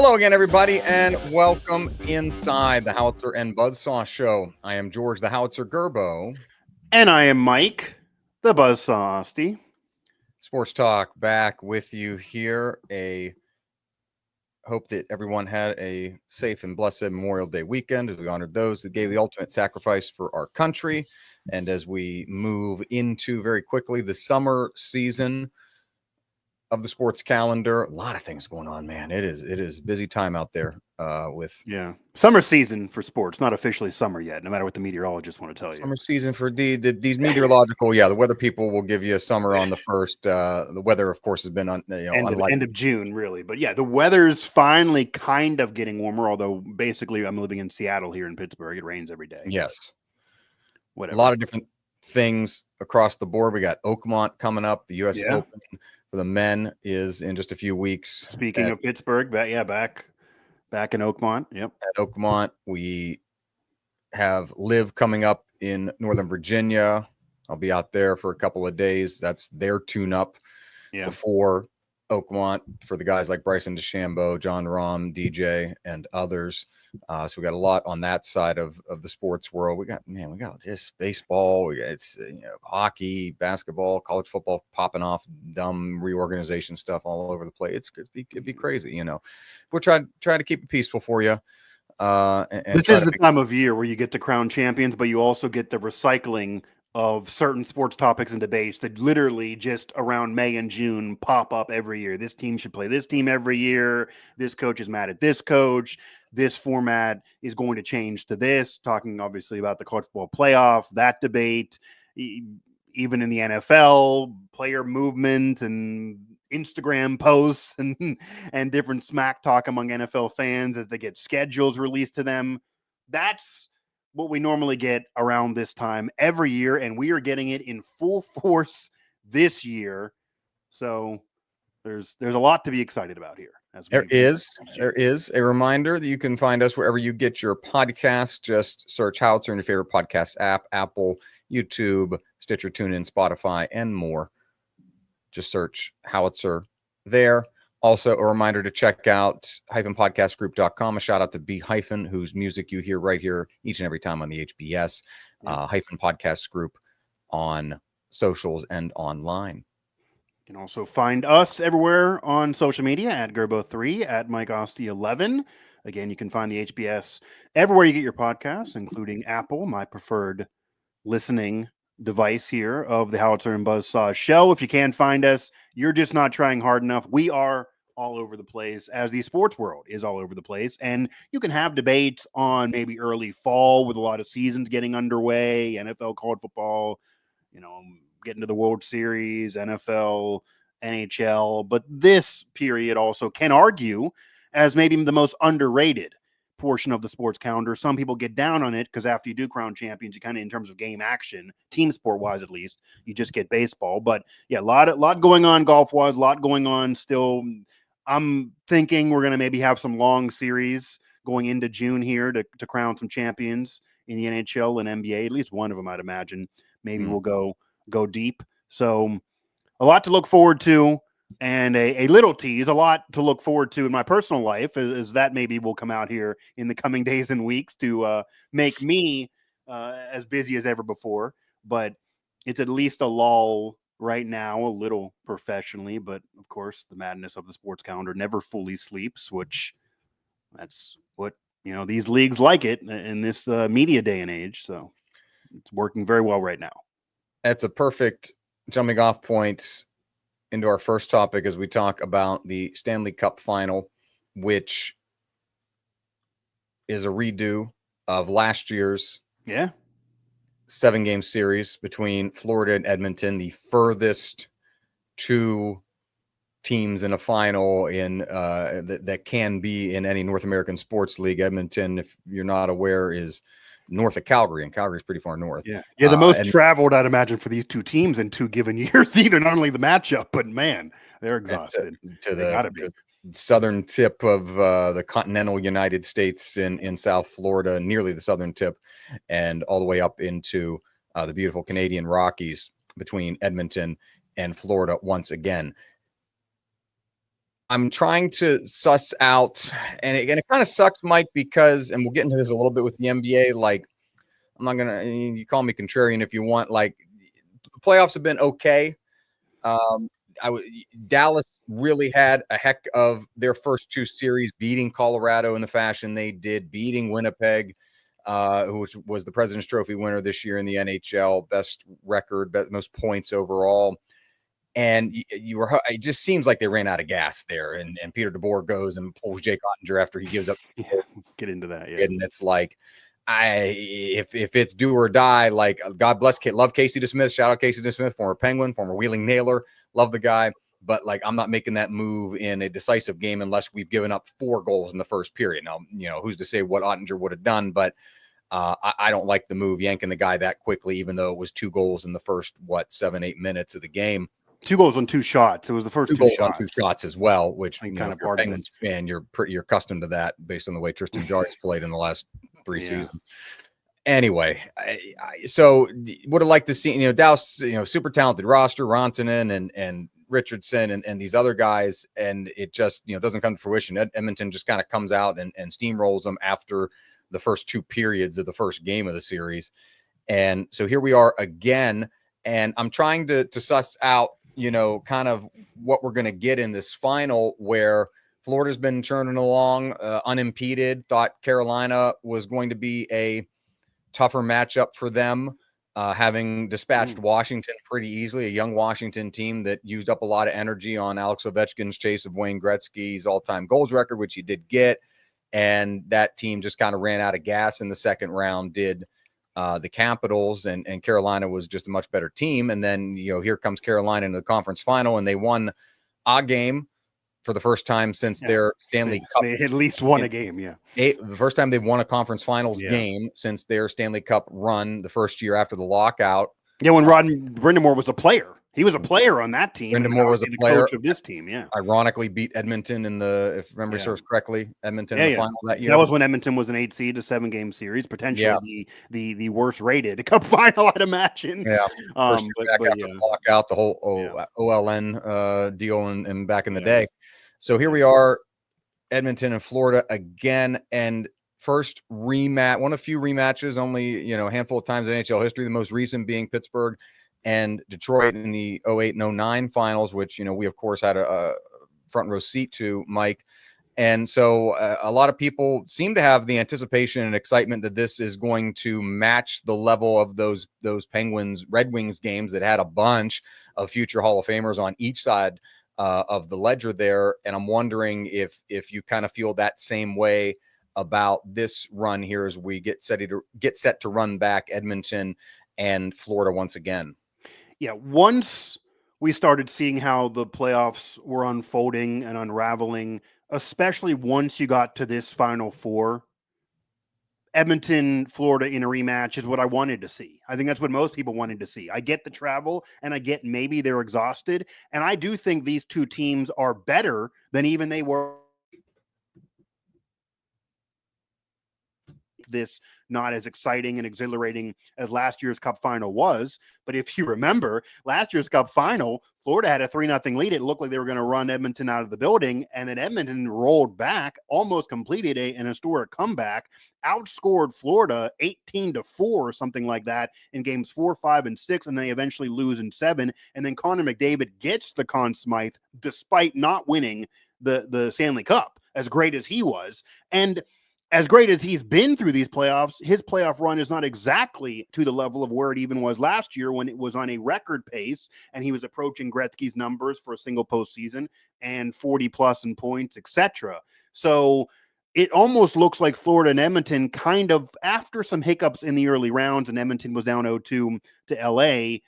Hello again, everybody, and welcome inside the Howitzer and Buzzsaw Show. I am George, the Howitzer Gerbo. And I am Mike, the Buzzsaw Asti. Sports Talk back with you here. Hope that everyone had a safe and blessed Memorial Day weekend as we honored those that gave the ultimate sacrifice for our country. And as we move into very quickly the summer season of the sports calendar, a lot of things going on, man. It is busy time out there with summer season for sports, not officially summer yet, no matter what the meteorologists want to tell you. Summer season for these meteorological, the weather people will give you a summer on the first. The weather, of course, has been end of June, really. But yeah, the weather's finally kind of getting warmer, although basically I'm living in Seattle here in Pittsburgh. It rains every day. Yes. Whatever. A lot of different things across the board. We got Oakmont coming up. The U.S. Open for the men is in just a few weeks. Speaking of Pittsburgh, back in Oakmont. Yep. At Oakmont, we have Live coming up in Northern Virginia. I'll be out there for a couple of days. That's their tune-up before Oakmont for the guys like Bryson DeChambeau, John Rahm, DJ, and others. So we got a lot on that side of the sports world. We got this baseball. We got hockey, basketball, college football popping off, dumb reorganization stuff all over the place. It'd be crazy, We'll try to keep it peaceful for you. And this is the time of year where you get to crown champions, but you also get the recycling of certain sports topics and debates that literally just around May and June pop up every year. This team should play this team every year. This coach is mad at this coach. This format is going to change to this, talking obviously about the college football playoff, that debate, even in the NFL, player movement and Instagram posts and different smack talk among NFL fans as they get schedules released to them. That's what we normally get around this time every year, and we are getting it in full force this year. So there's a lot to be excited about here. There is a reminder that you can find us wherever you get your podcasts. Just search Howitzer in your favorite podcast app, Apple, YouTube, Stitcher, TuneIn, Spotify, and more. Just search Howitzer there. Also, a reminder to check out -podcastgroup.com. A shout out to B-, whose music you hear right here each and every time on the HBS -podcast group on socials and online. You can also find us everywhere on social media at Gerbo3, at MikeOstie11. Again, you can find the HBS everywhere you get your podcasts, including Apple, my preferred listening device here of the Howitzer and Buzzsaw Show. If you can't find us, you're just not trying hard enough. We are all over the place, as the sports world is all over the place. And you can have debates on maybe early fall with a lot of seasons getting underway, NFL, college football, getting to the World Series, NFL, NHL. But this period also can argue as maybe the most underrated portion of the sports calendar. Some people get down on it because after you do crown champions, you kind of, in terms of game action, team sport wise at least, you just get baseball. But yeah, a lot going on golf wise, a lot going on still. I'm thinking we're going to maybe have some long series going into June here to crown some champions in the NHL and NBA. At least one of them, I'd imagine. Maybe we'll go deep. So a lot to look forward to. And a little tease, a lot to look forward to in my personal life is that maybe will come out here in the coming days and weeks to make me as busy as ever before. But it's at least a lull right now, a little professionally. But, of course, the madness of the sports calendar never fully sleeps, which that's what, these leagues like it in this media day and age. So it's working very well right now. That's a perfect jumping off point into our first topic as we talk about the Stanley Cup final, which is a redo of last year's 7-game series between Florida and Edmonton, the furthest two teams in a final that can be in any North American sports league. Edmonton, if you're not aware, is north of Calgary, and Calgary is pretty far north. Yeah, the most traveled, I'd imagine, for these two teams in 2 given years, either. Not only the matchup, but man, they're exhausted. To the southern tip of the continental United States in South Florida, nearly the southern tip, and all the way up into the beautiful Canadian Rockies between Edmonton and Florida once again. I'm trying to suss out, and it kind of sucks, Mike, because, and we'll get into this a little bit with the NBA. Like, I'm not gonna, you call me contrarian if you want. Like, the playoffs have been okay. Dallas really had a heck of their first two series, beating Colorado in the fashion they did, beating Winnipeg, which was the President's Trophy winner this year in the NHL, best record, most points overall. And it just seems like they ran out of gas there. And Peter DeBoer goes and pulls Jake Ottinger after he gives up. Get into that, yeah. And it's like, if it's do or die, like, God bless, love Casey DeSmith. Shout out Casey DeSmith, former Penguin, former Wheeling Nailer. Love the guy. But, like, I'm not making that move in a decisive game unless we've given up 4 goals in the first period. Now, who's to say what Ottinger would have done, but I don't like the move, yanking the guy that quickly, even though it was 2 goals in the first, 7-8 minutes of the game. 2 goals on 2 shots. It was the first 2 goals shots. On 2 shots as well, which, kind of if you're a Penguins fan, you're accustomed to that based on the way Tristan Jarry's played in the last 3 seasons. Anyway, so would have liked to see, Dallas, super talented roster, Rantanen and Richardson and these other guys, and it just, doesn't come to fruition. Edmonton just kind of comes out and steamrolls them after the first 2 periods of the first game of the series. And so here we are again, and I'm trying to suss out, kind of what we're going to get in this final, where Florida's been churning along unimpeded. Thought Carolina was going to be a tougher matchup for them, having dispatched Washington pretty easily, a young Washington team that used up a lot of energy on Alex Ovechkin's chase of Wayne Gretzky's all-time goals record, which he did get. And that team just kind of ran out of gas in the second round, did the Capitals, and Carolina was just a much better team. And then, here comes Carolina in the conference final, and they won a game for the first time since their Stanley Cup. They at least won a game, the first time they've won a conference finals game since their Stanley Cup run the first year after the lockout. Yeah, when Rod Brind'Amour was a player. He was a player on that team. Brind'Amour was a player. Coach of this team, Ironically beat Edmonton in the, if memory serves correctly, Edmonton in the final that year. That was when Edmonton was an 8 seed, a 7-game series, potentially the worst rated Cup final, I'd imagine. Yeah. First year back after the lockout, the whole OLN deal and back in the day. So here we are, Edmonton and Florida again, and first rematch, one of few rematches, only, a handful of times in NHL history, the most recent being Pittsburgh and Detroit in the 08 and 09 finals, which, we, of course, had a front row seat to, Mike. And so a lot of people seem to have the anticipation and excitement that this is going to match the level of those Penguins Red Wings games that had a bunch of future Hall of Famers on each side of the ledger there. And I'm wondering if you kind of feel that same way about this run here as we get set to run back Edmonton and Florida once again. Yeah, once we started seeing how the playoffs were unfolding and unraveling, especially once you got to this Final Four, Edmonton, Florida in a rematch is what I wanted to see. I think that's what most people wanted to see. I get the travel, and I get maybe they're exhausted, and I do think these two teams are better than even they were. This not as exciting and exhilarating as last year's Cup final was. But if you remember, last year's Cup final, Florida had a 3-0 lead. It looked like they were going to run Edmonton out of the building, and then Edmonton rolled back, almost completed an historic comeback, outscored Florida 18-4 or something like that in games 4, 5, and 6, and they eventually lose in 7. And then Connor McDavid gets the Conn Smythe despite not winning the Stanley Cup, as great as he was. And as great as he's been through these playoffs, his playoff run is not exactly to the level of where it even was last year when it was on a record pace and he was approaching Gretzky's numbers for a single postseason and 40+ in points, etc. So it almost looks like Florida and Edmonton kind of, after some hiccups in the early rounds and Edmonton was down 0-2 to LA,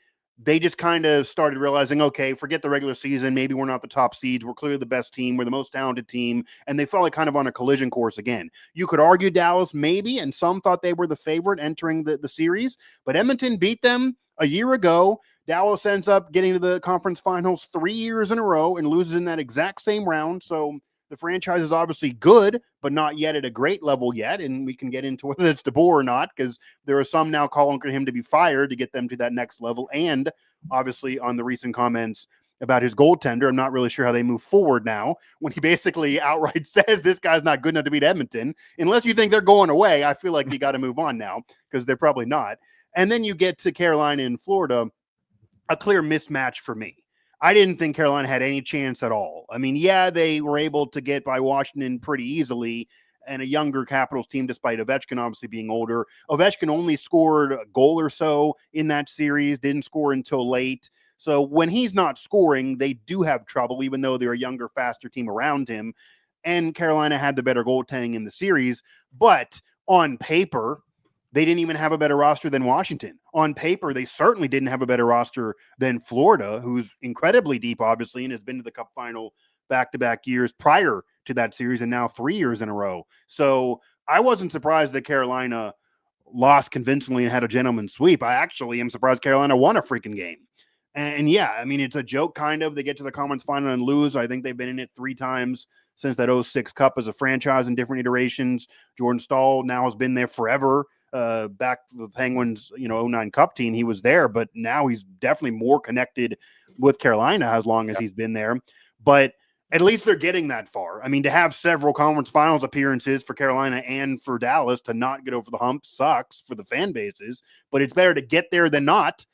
they just kind of started realizing, okay, forget the regular season. Maybe we're not the top seeds. We're clearly the best team. We're the most talented team. And they felt like kind of on a collision course again. You could argue Dallas maybe, and some thought they were the favorite entering the series. But Edmonton beat them a year ago. Dallas ends up getting to the conference finals 3 years in a row and loses in that exact same round. So the franchise is obviously good, but not yet at a great level yet. And we can get into whether it's DeBoer or not, because there are some now calling for him to be fired to get them to that next level. And obviously on the recent comments about his goaltender. I'm not really sure how they move forward now when he basically outright says this guy's not good enough to beat Edmonton. Unless you think they're going away, I feel like you got to move on now because they're probably not. And then you get to Carolina and Florida, a clear mismatch for me. I didn't think Carolina had any chance at all. I mean, yeah, they were able to get by Washington pretty easily, and a younger Capitals team, despite Ovechkin obviously being older. Ovechkin only scored a goal or so in that series, didn't score until late. So when he's not scoring, they do have trouble, even though they're a younger, faster team around him. And Carolina had the better goaltending in the series. But on paper, they didn't even have a better roster than Washington. On paper, they certainly didn't have a better roster than Florida, who's incredibly deep, obviously, and has been to the Cup final back-to-back years prior to that series and now 3 years in a row. So I wasn't surprised that Carolina lost convincingly and had a gentleman's sweep. I actually am surprised Carolina won a freaking game. And yeah, I mean, it's a joke kind of. They get to the conference final and lose. I think they've been in it 3 times since that 06 Cup as a franchise in different iterations. Jordan Stahl now has been there forever. Back to the Penguins, 09 Cup team, he was there, but now he's definitely more connected with Carolina as long as he's been there. But at least they're getting that far. I mean, to have several conference finals appearances for Carolina and for Dallas to not get over the hump sucks for the fan bases, but it's better to get there than not.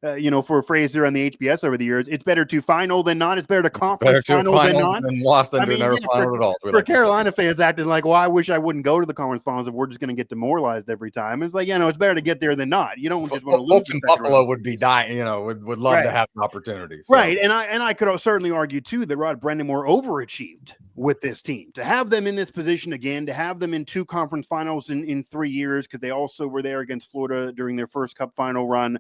For a phrase here on the HBS over the years, it's better to final than not. It's better to conference final than not. And lost than to never final at all. For Carolina fans acting like, well, I wish I wouldn't go to the conference finals if we're just going to get demoralized every time. It's like, it's better to get there than not. You don't just want to lose. Folks in Buffalo would be dying, would love to have an opportunity. So. Right. And I could certainly argue, too, that Rod Brind'Amour overachieved with this team. To have them in this position again, to have them in 2 conference finals in 3 years, because they also were there against Florida during their first Cup final run,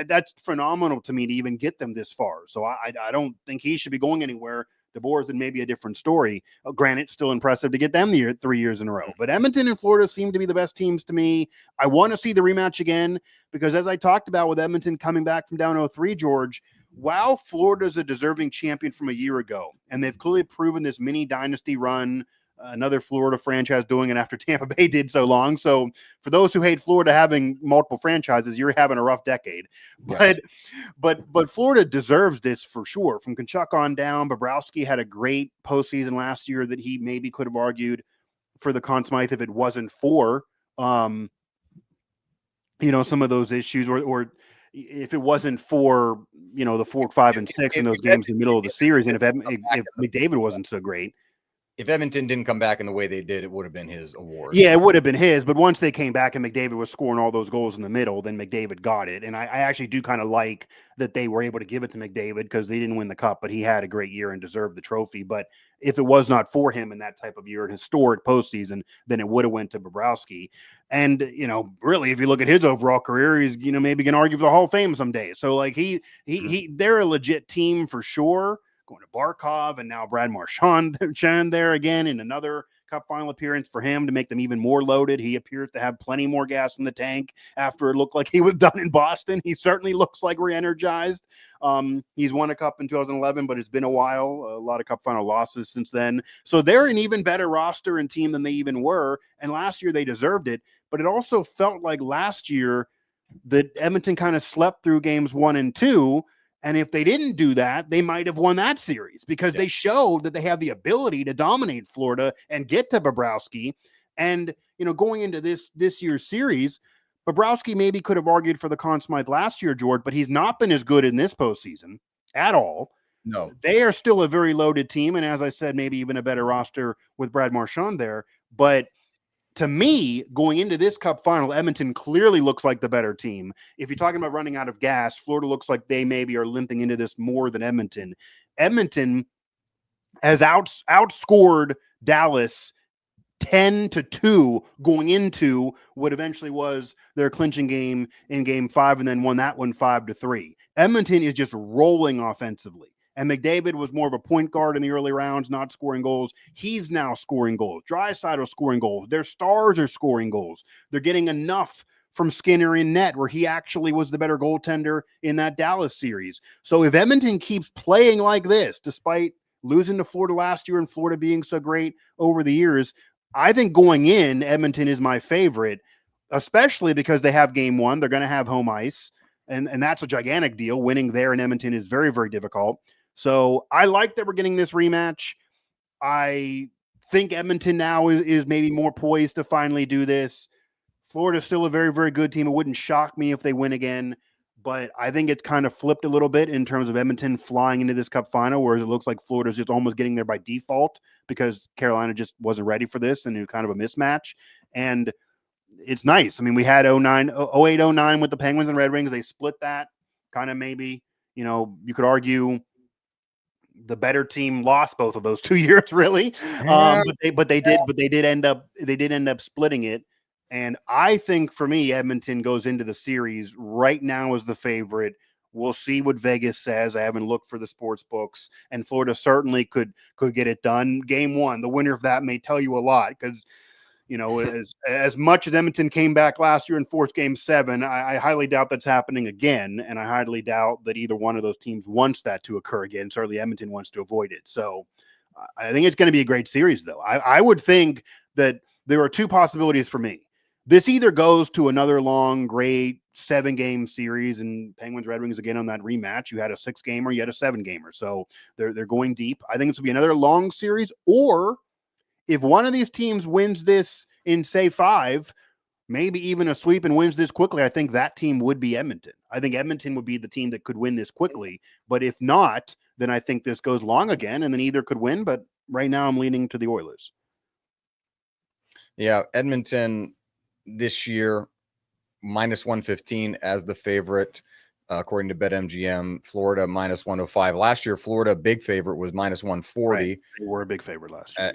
that's phenomenal to me to even get them this far. So I don't think he should be going anywhere. DeBoer's and maybe a different story. Granted, still impressive to get them 3 years in a row. But Edmonton and Florida seem to be the best teams to me. I want to see the rematch again because, as I talked about with Edmonton coming back from down 0-3, George, while Florida's a deserving champion from a year ago, and they've clearly proven this mini dynasty run, another Florida franchise doing it after Tampa Bay did so long. So for those who hate Florida having multiple franchises, you're having a rough decade. Yes. But Florida deserves this for sure. From Tkachuk on down, Bobrovsky had a great postseason last year that he maybe could have argued for the Conn Smythe if it wasn't for some of those issues, or if it wasn't for the 4, 5, and 6 in those games in the middle of the series, and if McDavid wasn't so great. If Edmonton didn't come back in the way they did, it would have been his award. Yeah, it would have been his. But once they came back and McDavid was scoring all those goals in the middle, then McDavid got it. And I actually do kind of like that they were able to give it to McDavid because they didn't win the Cup, but he had a great year and deserved the trophy. But if it was not for him in that type of year, an historic postseason, then it would have went to Bobrovsky. And, really, if you look at his overall career, he's, maybe can argue for the Hall of Fame someday. So, like, they're a legit team for sure. Going to Barkov and now Brad Marchand there again in another Cup final appearance for him to make them even more loaded. He appears to have plenty more gas in the tank after it looked like he was done in Boston. He certainly looks like re-energized. He's won a Cup in 2011, but it's been a while. A lot of Cup final losses since then. So they're an even better roster and team than they even were. And last year they deserved it. But it also felt like last year that Edmonton kind of slept through games 1 and 2. And if they didn't do that, they might have won that series because they showed that they have the ability to dominate Florida and get to Bobrovsky. And, going into this year's series, Bobrovsky maybe could have argued for the Conn Smythe last year, George, but he's not been as good in this postseason at all. No. They are still a very loaded team. And as I said, maybe even a better roster with Brad Marchand there. But to me, going into this Cup final, Edmonton clearly looks like the better team. If you're talking about running out of gas, Florida looks like they maybe are limping into this more than Edmonton. Edmonton has outscored Dallas 10-2 going into what eventually was their clinching game in Game 5 and then won that one 5-3. Edmonton is just rolling offensively. And McDavid was more of a point guard in the early rounds, not scoring goals. He's now scoring goals. Draisaitl scoring goals. Their stars are scoring goals. They're getting enough from Skinner in net, where he actually was the better goaltender in that Dallas series. So if Edmonton keeps playing like this, despite losing to Florida last year and Florida being so great over the years, I think going in, Edmonton is my favorite, especially because they have Game 1. They're going to have home ice. And that's a gigantic deal. Winning there in Edmonton is very, very difficult. So I like that we're getting this rematch. I think Edmonton now is maybe more poised to finally do this. Florida's still a very, very good team. It wouldn't shock me if they win again, but I think it's kind of flipped a little bit in terms of Edmonton flying into this cup final, whereas it looks like Florida's just almost getting there by default because Carolina just wasn't ready for this and it was kind of a mismatch. And it's nice. I mean, we had 08-09 with the Penguins and Red Wings. They split that kind of maybe, you could argue the better team lost both of those 2 years, really. But they did end up splitting it. And I think for me, Edmonton goes into the series right now as the favorite. We'll see what Vegas says. I haven't looked for the sports books, and Florida certainly could get it done. Game 1, the winner of that may tell you a lot because as much as Edmonton came back last year and forced Game 7, I highly doubt that's happening again, and I highly doubt that either one of those teams wants that to occur again. Certainly Edmonton wants to avoid it. So I think it's going to be a great series, though. I would think that there are two possibilities for me. This either goes to another long, great 7-game series, and Penguins Red Wings again on that rematch. You had a 6-gamer, you had a 7-gamer, so they're going deep. I think this will be another long series, or if one of these teams wins this in, say, 5, maybe even a sweep and wins this quickly, I think that team would be Edmonton. I think Edmonton would be the team that could win this quickly. But if not, then I think this goes long again, and then either could win. But right now I'm leaning to the Oilers. Yeah, Edmonton this year, -115 as the favorite, according to BetMGM. Florida -105. Last year, Florida, big favorite, was -140. Right. They were a big favorite last year.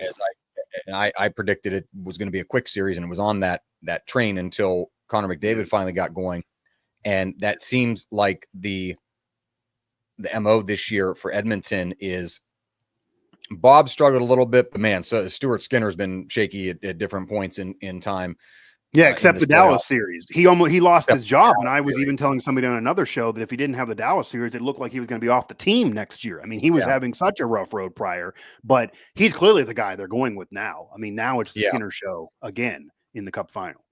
I predicted it was going to be a quick series, and it was on that train until Connor McDavid finally got going. And that seems like the MO this year for Edmonton is Bob struggled a little bit, but man, so Stuart Skinner's been shaky at different points in time. Yeah, except the Dallas series. He lost his job, and I was even telling somebody on another show that if he didn't have the Dallas series, it looked like he was going to be off the team next year. I mean, he was having such a rough road prior, but he's clearly the guy they're going with now. I mean, now it's the Skinner show again in the Cup final.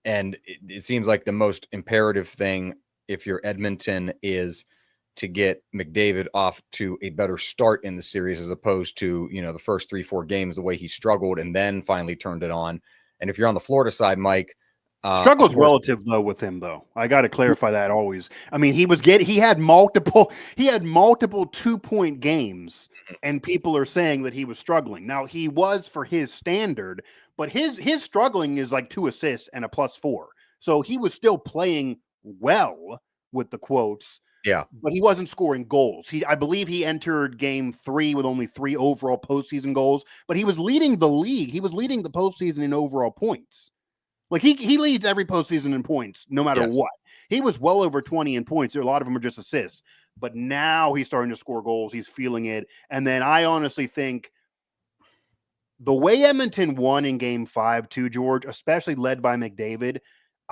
And it seems like the most imperative thing, if you're Edmonton, is to get McDavid off to a better start in the series as opposed to, the first 3-4 games, the way he struggled and then finally turned it on. And if you're on the Florida side, Mike, struggle's relative though with him though. I got to clarify that always. I mean, he had multiple 2-point games, and people are saying that he was struggling. Now he was for his standard, but his struggling is like 2 assists and a +4. So he was still playing well with the quotes. Yeah, but he wasn't scoring goals. I believe he entered Game 3 with only 3 overall postseason goals, but he was leading the league. He was leading the postseason in overall points. Like he leads every postseason in points, no matter what. He was well over 20 in points. A lot of them are just assists, but now he's starting to score goals. He's feeling it. And then I honestly think the way Edmonton won in Game 5 too, George, especially led by McDavid,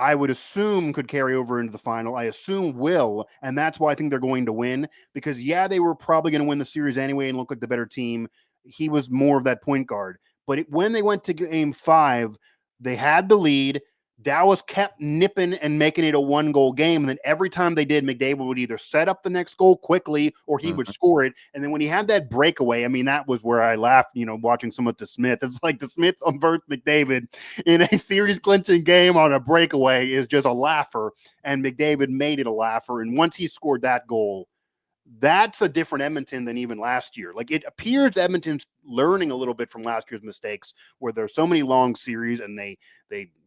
I would assume could carry over into the final. I assume will, and that's why I think they're going to win because, they were probably going to win the series anyway and look like the better team. He was more of that point guard. But when they went to Game 5, they had the lead. Dallas kept nipping and making it a 1-goal game. And then every time they did, McDavid would either set up the next goal quickly or he would score it. And then when he had that breakaway, I mean, that was where I laughed, watching someone to Smith. It's like the Smith versus McDavid in a series clinching game on a breakaway is just a laugher. And McDavid made it a laugher. And once he scored that goal, that's a different Edmonton than even last year. Like it appears Edmonton's learning a little bit from last year's mistakes where there's so many long series and they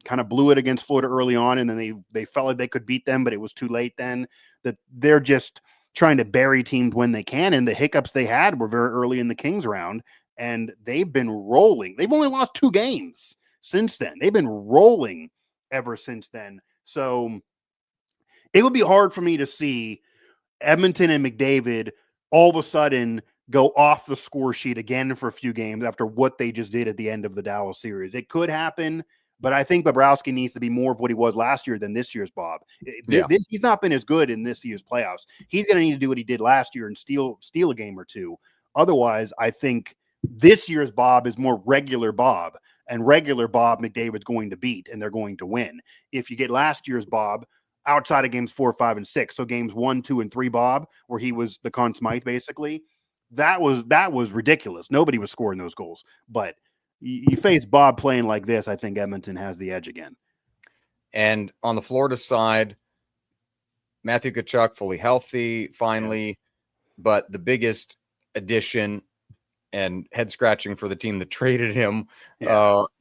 kind of blew it against Florida early on. And then they felt like they could beat them, but it was too late then. That they're just trying to bury teams when they can. And the hiccups they had were very early in the Kings round and they've been rolling. They've only lost 2 games since then. They've been rolling ever since then. So it would be hard for me to see Edmonton and McDavid all of a sudden go off the score sheet again for a few games after what they just did at the end of the Dallas series. It could happen, but I think Bobrovsky needs to be more of what he was last year than this year's Bob. He's not been as good in this year's playoffs. He's going to need to do what he did last year and steal a game or two. Otherwise, I think this year's Bob is more regular Bob, and regular Bob McDavid's going to beat, and they're going to win. If you get last year's Bob, outside of games 4, 5, and 6. So games 1, 2, and 3, Bob, where he was the Conn Smythe, basically. That was ridiculous. Nobody was scoring those goals. But you face Bob playing like this, I think Edmonton has the edge again. And on the Florida side, Matthew Tkachuk fully healthy, finally. But the biggest addition and head scratching for the team that traded him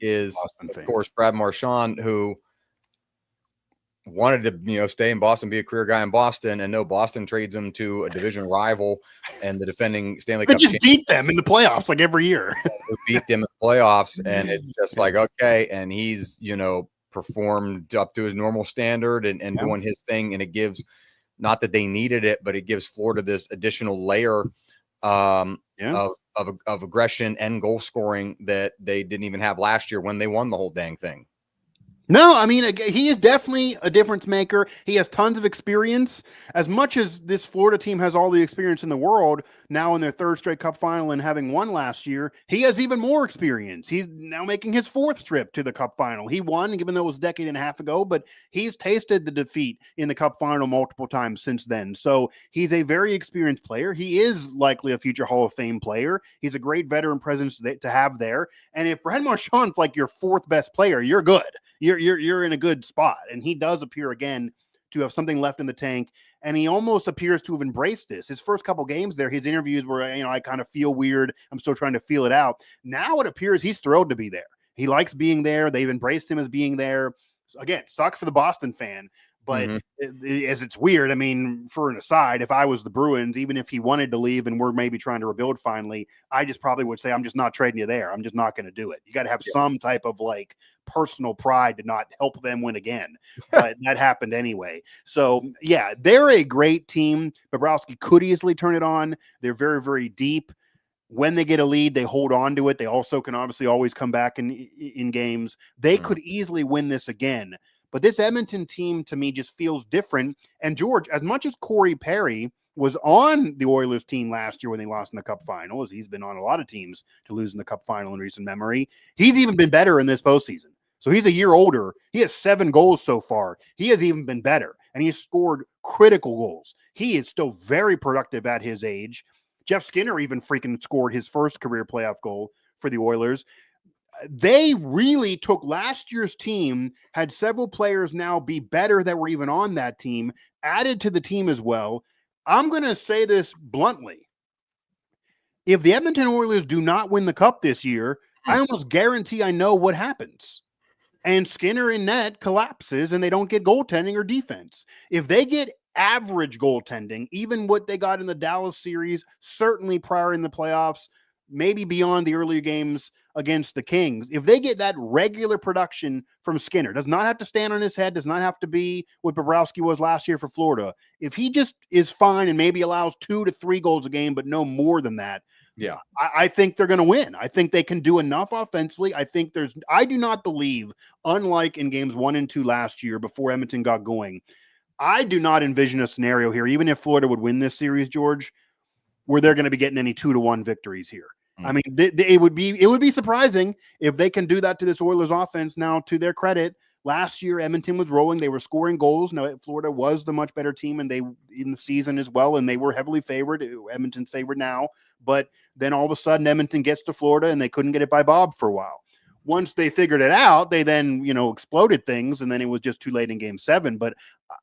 is, of course, Brad Marchand, who wanted to stay in Boston, be a career guy in Boston, and no, Boston trades him to a division rival and the defending Stanley Cup champion. Beat them in the playoffs like every year. Beat them in the playoffs, and it's just like, okay, and he's performed up to his normal standard and doing his thing, and it gives, not that they needed it, but it gives Florida this additional layer of aggression and goal scoring that they didn't even have last year when they won the whole dang thing. No, I mean, he is definitely a difference maker. He has tons of experience. As much as this Florida team has all the experience in the world, now in their third straight Cup final and having won last year, he has even more experience. He's now making his fourth trip to the Cup final. He won, even though it was a decade and a half ago, but he's tasted the defeat in the Cup final multiple times since then. So he's a very experienced player. He is likely a future Hall of Fame player. He's a great veteran presence to have there. And if Brad Marchand's like your fourth best player, you're good. You're in a good spot. And he does appear again to have something left in the tank. And he almost appears to have embraced this. His first couple games there, his interviews were, I kind of feel weird. I'm still trying to feel it out. Now it appears he's thrilled to be there. He likes being there. They've embraced him as being there. So again, sucks for the Boston fan. But as it's weird, I mean, for an aside, if I was the Bruins, even if he wanted to leave and we're maybe trying to rebuild finally, I just probably would say, I'm just not trading you there. I'm just not going to do it. You got to have some type of like personal pride to not help them win again. But that happened anyway. So, yeah, they're a great team. Bobrovsky could easily turn it on. They're very, very deep. When they get a lead, they hold on to it. They also can obviously always come back in games. They could easily win this again. But this Edmonton team, to me, just feels different. And George, as much as Corey Perry was on the Oilers team last year when they lost in the Cup final, as he's been on a lot of teams to lose in the Cup final in recent memory, he's even been better in this postseason. So he's a year older. He has 7 goals so far. He has even been better, and he's scored critical goals. He is still very productive at his age. Jeff Skinner even freaking scored his first career playoff goal for the Oilers. They really took last year's team, had several players now be better that were even on that team, added to the team as well. I'm going to say this bluntly. If the Edmonton Oilers do not win the Cup this year, I almost guarantee I know what happens. And Skinner in net collapses and they don't get goaltending or defense. If they get average goaltending, even what they got in the Dallas series, certainly prior in the playoffs, maybe beyond the earlier games against the Kings, if they get that regular production from Skinner, does not have to stand on his head, does not have to be what Bobrovsky was last year for Florida. If he just is fine and maybe allows 2 to 3 goals a game, but no more than that, I think they're going to win. I think they can do enough offensively. I do not believe, unlike in games 1 and 2 last year before Edmonton got going, I do not envision a scenario here, even if Florida would win this series, George, where they're going to be getting any 2-1 victories here. I mean, it would be surprising if they can do that to this Oilers offense. Now, to their credit, last year Edmonton was rolling; they were scoring goals. Now, Florida was the much better team, and they in the season as well, and they were heavily favored. Edmonton's favored now, but then all of a sudden Edmonton gets to Florida, and they couldn't get it by Bob for a while. Once they figured it out, they then exploded things, and then it was just too late in Game 7. But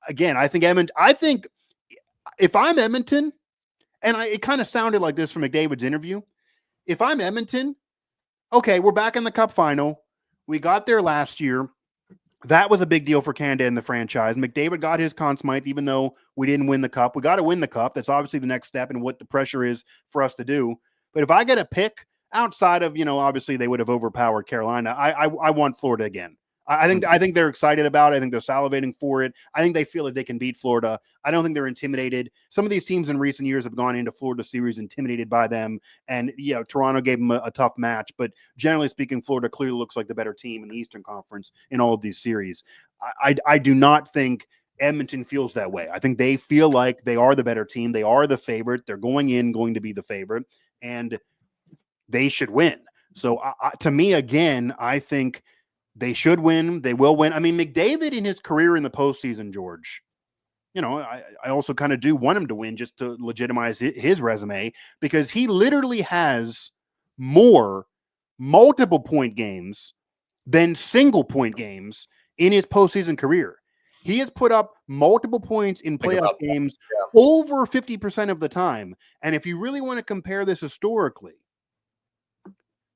again, I think if I'm Edmonton, and it kind of sounded like this from McDavid's interview. If I'm Edmonton, okay, we're back in the Cup final. We got there last year. That was a big deal for Canada and the franchise. McDavid got his Conn Smythe, even though we didn't win the Cup. We got to win the Cup. That's obviously the next step and what the pressure is for us to do. But if I get a pick outside of, obviously they would have overpowered Carolina, I want Florida again. I think they're excited about it. I think they're salivating for it. I think they feel that they can beat Florida. I don't think they're intimidated. Some of these teams in recent years have gone into Florida series intimidated by them. And, Toronto gave them a tough match. But generally speaking, Florida clearly looks like the better team in the Eastern Conference in all of these series. I do not think Edmonton feels that way. I think they feel like they are the better team. They are the favorite. They're going to be the favorite. And they should win. So to me, again, I think they should win. They will win. I mean, McDavid in his career in the postseason, George, I also kind of do want him to win just to legitimize his resume, because he literally has more multiple point games than single point games in his postseason career. He has put up multiple points in playoff games over 50% of the time. And if you really want to compare this historically,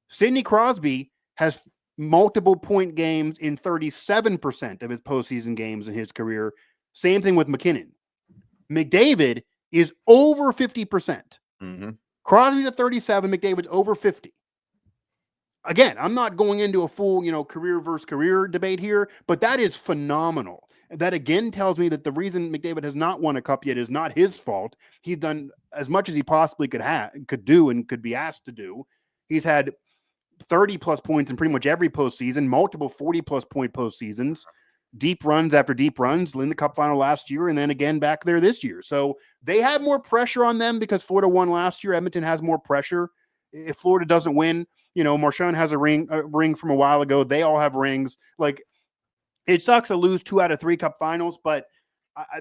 Sidney Crosby has multiple point games in 37% of his postseason games in his career. Same thing with McKinnon. McDavid is over 50%. Mm-hmm. Crosby's at 37, McDavid's over 50. Again, I'm not going into a full, career versus career debate here, but that is phenomenal. That again tells me that the reason McDavid has not won a cup yet is not his fault. He's done as much as he possibly could do and could be asked to do. He's had 30 plus points in pretty much every postseason, multiple 40 plus point postseasons, deep runs after deep runs in the cup final last year, and then again back there this year. So they have more pressure on them because Florida won last year. Edmonton has more pressure. If Florida doesn't win, Marchand has a ring from a while ago. They all have rings. Like, it sucks to lose 2 out of 3 cup finals, but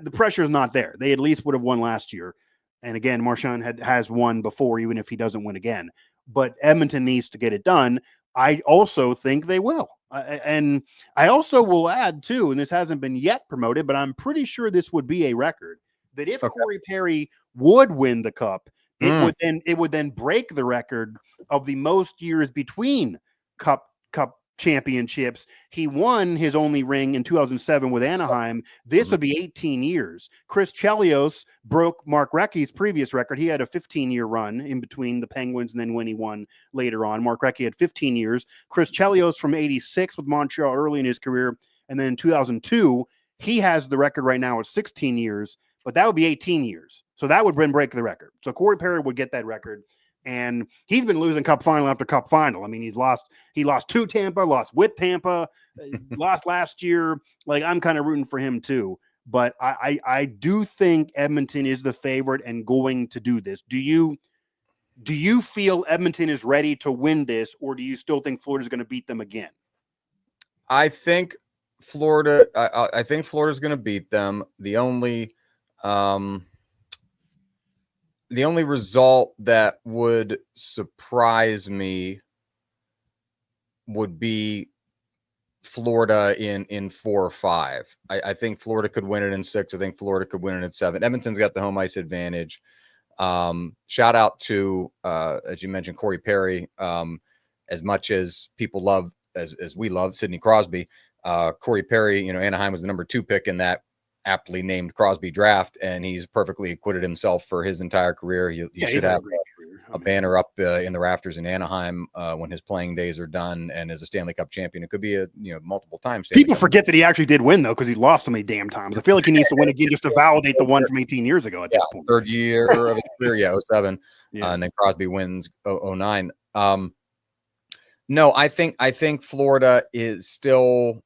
the pressure is not there. They at least would have won last year. And again, Marchand has won before, even if he doesn't win again. But Edmonton needs to get it done. I also think they will. And I also will add, too, and this hasn't been yet promoted, but I'm pretty sure this would be a record, that if Corey Perry would win the cup, it would then break the record of the most years between cup championships. He won his only ring in 2007 with Anaheim. This would be 18 years. Chris Chelios broke Mark Recchi's previous record. He had a 15-year run in between the Penguins and then when he won later on. Mark Recchi had 15 years. Chris Chelios from 86 with Montreal early in his career. And then in 2002, he has the record right now at 16 years, but that would be 18 years. So that would then break the record. So Corey Perry would get that record. And he's been losing cup final after cup final. I mean, he lost to Tampa, lost with Tampa, lost last year. Like, I'm kind of rooting for him too. But I do think Edmonton is the favorite and going to do this. Do you feel Edmonton is ready to win this, or do you still think Florida's going to beat them again? I think Florida's going to beat them. The only result that would surprise me would be Florida in 4 or 5. I think Florida could win it in 6. I think Florida could win it in 7. Edmonton's got the home ice advantage. Shout out to, as you mentioned, Corey Perry. As much as people love, as we love Sidney Crosby, Corey Perry, Anaheim was the number 2 pick in that aptly named Crosby draft, and he's perfectly acquitted himself for his entire career. He should have a banner up in the rafters in Anaheim when his playing days are done, and as a Stanley Cup champion. It could be a multiple times. People forget that he actually did win though, because he lost so many damn times. I feel like he needs to win again just to validate the one from 18 years ago at this point. 3rd year of his career, 07, and then Crosby wins 09. No, I think Florida is still.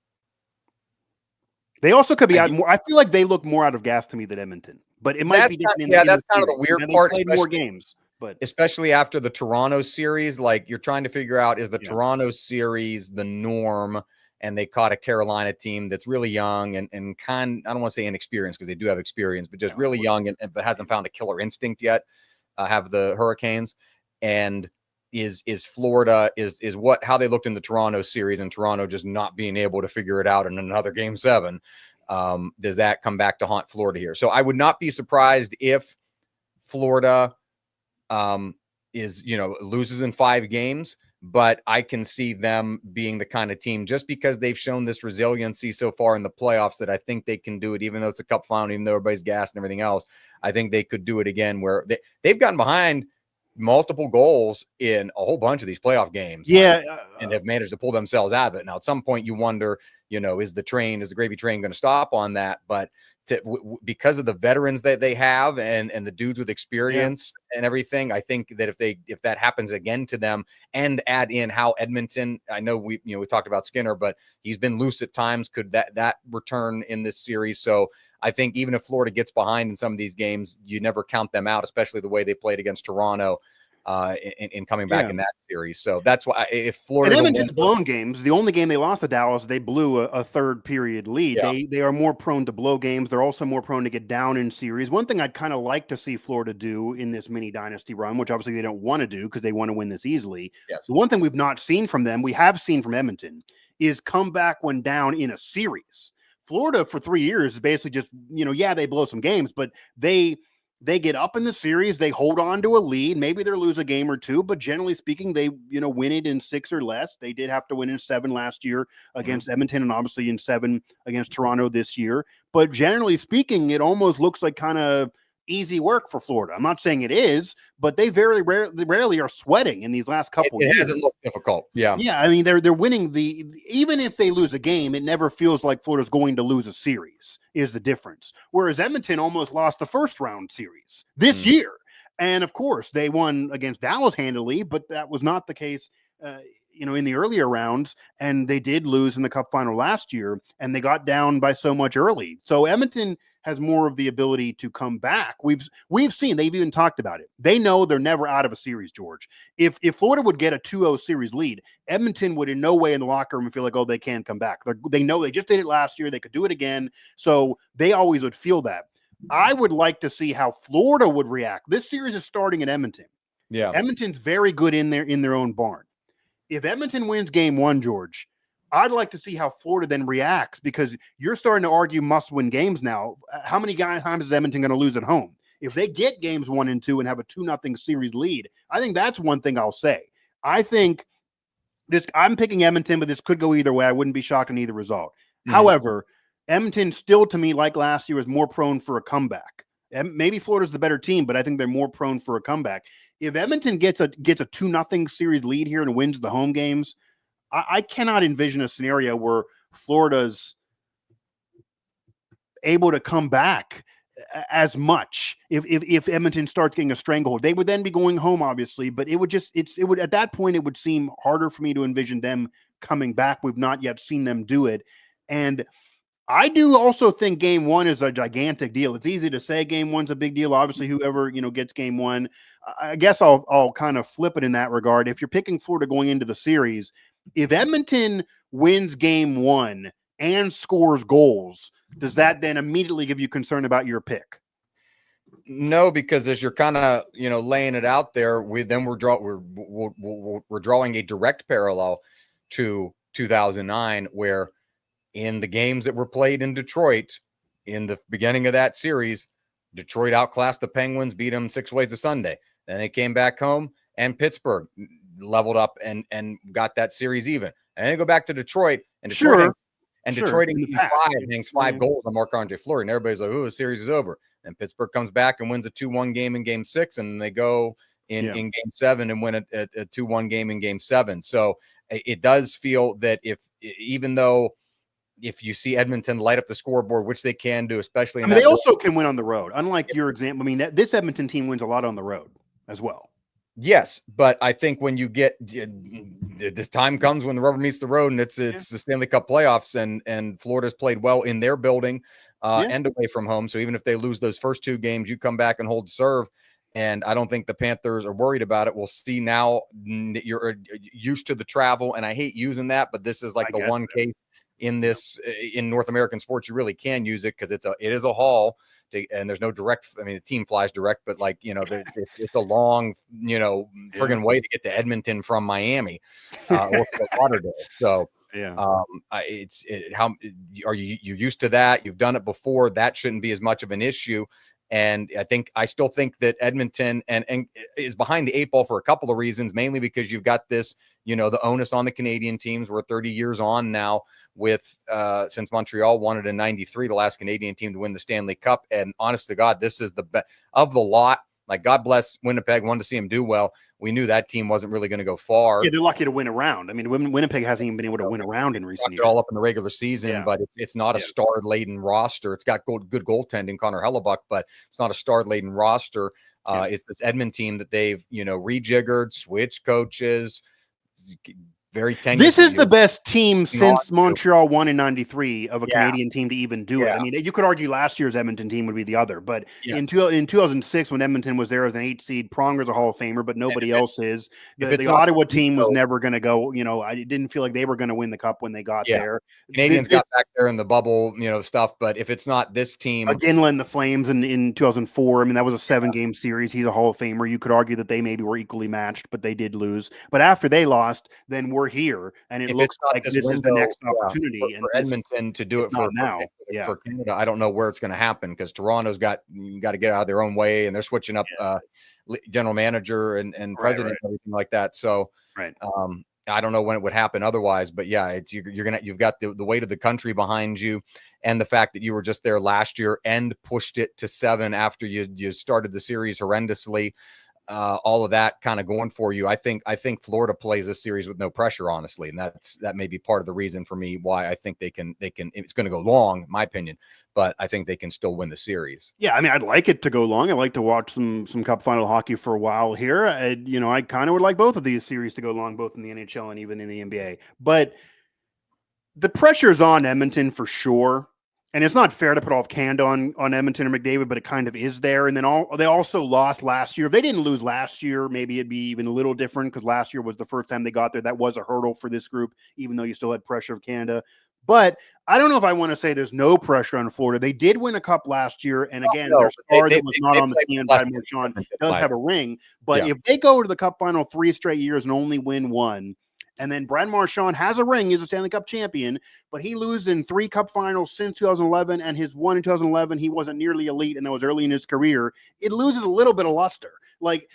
They also could be out more. I feel like they look more out of gas to me than Edmonton, but it might be different. That's kind of the weird part. They played more games, but especially after the Toronto series, like, you're trying to figure out, is the Toronto series the norm? And they caught a Carolina team that's really young and I don't want to say inexperienced, because they do have experience, but just really young but hasn't found a killer instinct yet. Have the Hurricanes, and is Florida how they looked in the Toronto series, and Toronto just not being able to figure it out in another game 7. Does that come back to haunt Florida here? So I would not be surprised if Florida loses in 5 games, but I can see them being the kind of team, just because they've shown this resiliency so far in the playoffs, that I think they can do it, even though it's a cup final, even though everybody's gassed and everything else. I think they could do it again, where they've gotten behind multiple goals in a whole bunch of these playoff games. And have managed to pull themselves out of it. Now, at some point you wonder, is the gravy train going to stop on that? But because of the veterans that they have and the dudes with experience and everything, I think that if that happens again to them, and add in how Edmonton, I know we talked about Skinner, but he's been loose at times, could that return in this series? So I think even if Florida gets behind in some of these games, you never count them out, especially the way they played against Toronto. in coming back in that series. So that's why if Florida and Edmonton's blown games, the only game they lost to Dallas, they blew a third period lead. Yeah. They are more prone to blow games. They're also more prone to get down in series. One thing I'd kind of like to see Florida do in this mini dynasty run, which obviously they don't want to do because they want to win this easily. Yes. The one thing we've not seen from them, we have seen from Edmonton, is come back when down in a series. Florida for 3 years is basically just, they blow some games, but they get up in the series, they hold on to a lead. Maybe they lose a game or two, but generally speaking, they, win it in 6 or less. They did have to win in 7 last year against Edmonton and obviously in 7 against Toronto this year. But generally speaking, it almost looks like kind of easy work for Florida. I'm not saying it is, but they very rarely are sweating in these last couple years. It hasn't looked difficult. Yeah. Yeah. I mean, they're winning even if they lose a game, it never feels like Florida's going to lose a series is the difference. Whereas Edmonton almost lost the first round series this year. And of course they won against Dallas handily, but that was not the case, in the earlier rounds, and they did lose in the cup final last year, and they got down by so much early. So Edmonton has more of the ability to come back. We've seen, they've even talked about it. They know they're never out of a series, George. If Florida would get a 2-0 series lead, Edmonton would in no way in the locker room feel like, oh, they can come back. They know they just did it last year. They could do it again. So they always would feel that. I would like to see how Florida would react. This series is starting in Edmonton. Yeah. Edmonton's very good in their own barn. If Edmonton wins game 1, George, I'd like to see how Florida then reacts, because you're starting to argue must-win games now. How many times is Edmonton going to lose at home? If they get games 1 and 2 and have a 2-0 series lead, I think that's one thing I'll say. I think I'm picking Edmonton, but this could go either way. I wouldn't be shocked in either result. However, Edmonton still, to me, like last year, is more prone for a comeback. Maybe Florida's the better team, but I think they're more prone for a comeback. If Edmonton gets a 2-0 series lead here and wins the home games, I cannot envision a scenario where Florida's able to come back as much if Edmonton starts getting a stranglehold. They would then be going home, obviously, but it would at that point, it would seem harder for me to envision them coming back. We've not yet seen them do it. And I do also think game 1 is a gigantic deal. It's easy to say game 1's a big deal. Obviously, whoever, gets game 1, I guess I'll kind of flip it in that regard. If you're picking Florida going into the series, if Edmonton wins game 1 and scores goals, does that then immediately give you concern about your pick? No, because as you're kind of, laying it out there, we're drawing a direct parallel to 2009, where in the games that were played in Detroit in the beginning of that series, Detroit outclassed the Penguins, beat them 6 ways to Sunday. Then they came back home and Pittsburgh leveled up and got that series even. And then go back to Detroit, and Detroit hangs 5 goals on Marc-Andre Fleury, and everybody's like, "Oh, the series is over." And Pittsburgh comes back and wins a 2-1 game in game 6, and they go in game 7 and win a 2-1 game in game 7. So it does feel that even though if you see Edmonton light up the scoreboard, which they can do, especially they also can win on the road. Unlike your example, I mean, this Edmonton team wins a lot on the road as well. Yes, but I think when you get this time comes when the rubber meets the road, and it's the Stanley Cup playoffs, and Florida's played well in their building and away from home. So even if they lose those first 2 games, you come back and hold serve. And I don't think the Panthers are worried about it. We'll see now that you're used to the travel, and I hate using that, but this is like the one case in this in North American sports you really can use it, because it is a haul and there's no direct. I mean, the team flies direct, but it's a long friggin' way to get to Edmonton from Miami or Fort Lauderdale. So how are you're used to that? You've done it before. That shouldn't be as much of an issue. And I still think that Edmonton and is behind the 8 ball for a couple of reasons, mainly because you've got this, the onus on the Canadian teams. We're 30 years on now with since Montreal won it in 93, the last Canadian team to win the Stanley Cup. And honest to God, this is the best of the lot. Like, God bless Winnipeg, wanted to see him do well. We knew that team wasn't really going to go far. Yeah, they're lucky to win a round. I mean, Winnipeg hasn't even been able to win a round in recent years. All up in the regular season, but it's not a star-laden good goaltending, Connor Hellebuck, but it's not a star-laden roster. It's this Edmonton team that they've, rejiggered, switched coaches, very tenuous. This is the best team since Montreal won in '93 of a Canadian team to even do it. I mean, you could argue last year's Edmonton team would be the other, but in 2006 when Edmonton was there as an 8 seed, Pronger's a Hall of Famer, but nobody else is. The Ottawa team was never going to go. I didn't feel like they were going to win the cup when they got there. Canadians got back there in the bubble, stuff. But if it's not this team, Ginla, the Flames in 2004, I mean, that was a 7-game series. He's a Hall of Famer. You could argue that they maybe were equally matched, but they did lose. But after they lost, then we're here. And it looks like this is the next opportunity for Edmonton to do it for Canada. I don't know where it's going to happen because Toronto's got to get out of their own way, and they're switching up general manager and president and everything like that. So I don't know when it would happen otherwise, but you've got the weight of the country behind you, and the fact that you were just there last year and pushed it to 7 after you started the series horrendously. All of that kind of going for you. I think Florida plays this series with no pressure, honestly, and that may be part of the reason for me why I think they can. It's going to go long, in my opinion, but I think they can still win the series. Yeah, I mean, I'd like it to go long. I'd like to watch some Cup final hockey for a while here. I kind of would like both of these series to go long, both in the NHL and even in the NBA. But the pressure's on Edmonton for sure. And it's not fair to put all of Canada on Edmonton or McDavid, but it kind of is there. And then they also lost last year. If they didn't lose last year, maybe it'd be even a little different because last year was the first time they got there. That was a hurdle for this group, even though you still had pressure of Canada. But I don't know if I want to say there's no pressure on Florida. They did win a cup last year. And again, their star that was not on the team by Marchand does have a ring. But if they go to the cup final 3 straight years and only win 1, and then Brad Marchand has a ring. He's a Stanley Cup champion, but he loses in 3 cup finals since 2011, and his one in 2011, he wasn't nearly elite, and that was early in his career. It loses a little bit of luster.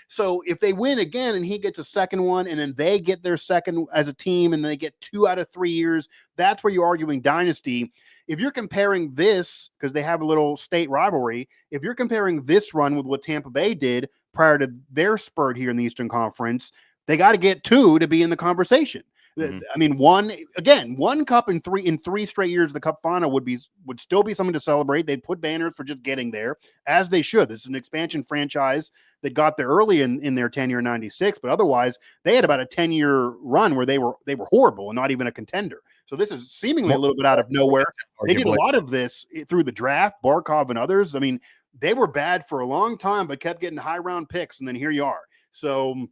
So if they win again and he gets a second one, and then they get their second as a team, and they get 2 out of 3 years, that's where you're arguing dynasty. If you're comparing this, because they have a little state rivalry, if you're comparing this run with what Tampa Bay did prior to their spurt here in the Eastern Conference, they got to get 2 to be in the conversation. Mm-hmm. I mean, one cup in 3 straight years of the cup final would still be something to celebrate. They'd put banners for just getting there, as they should. This is an expansion franchise that got there early in their tenure in '96, but otherwise they had about a 10-year run where they were horrible and not even a contender. So this is seemingly a little bit out of nowhere. They did a lot of this through the draft, Barkov and others. I mean, they were bad for a long time, but kept getting high round picks, and then here you are. So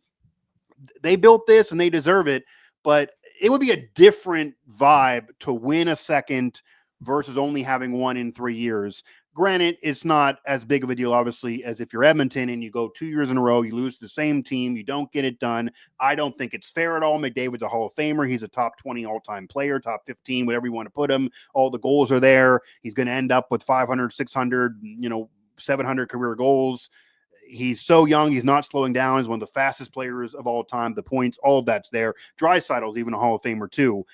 they built this and they deserve it, but it would be a different vibe to win a second versus only having 1 in 3 years. Granted, it's not as big of a deal, obviously, as if you're Edmonton and you go 2 years in a row, you lose to the same team, you don't get it done. I don't think it's fair at all. McDavid's a Hall of Famer. He's a top 20 all-time player, top 15, whatever you want to put him. All the goals are there. He's going to end up with 500, 600, 700 career goals. He's so young. He's not slowing down. He's one of the fastest players of all time. The points, all of that's there. Draisaitl's even a Hall of Famer too.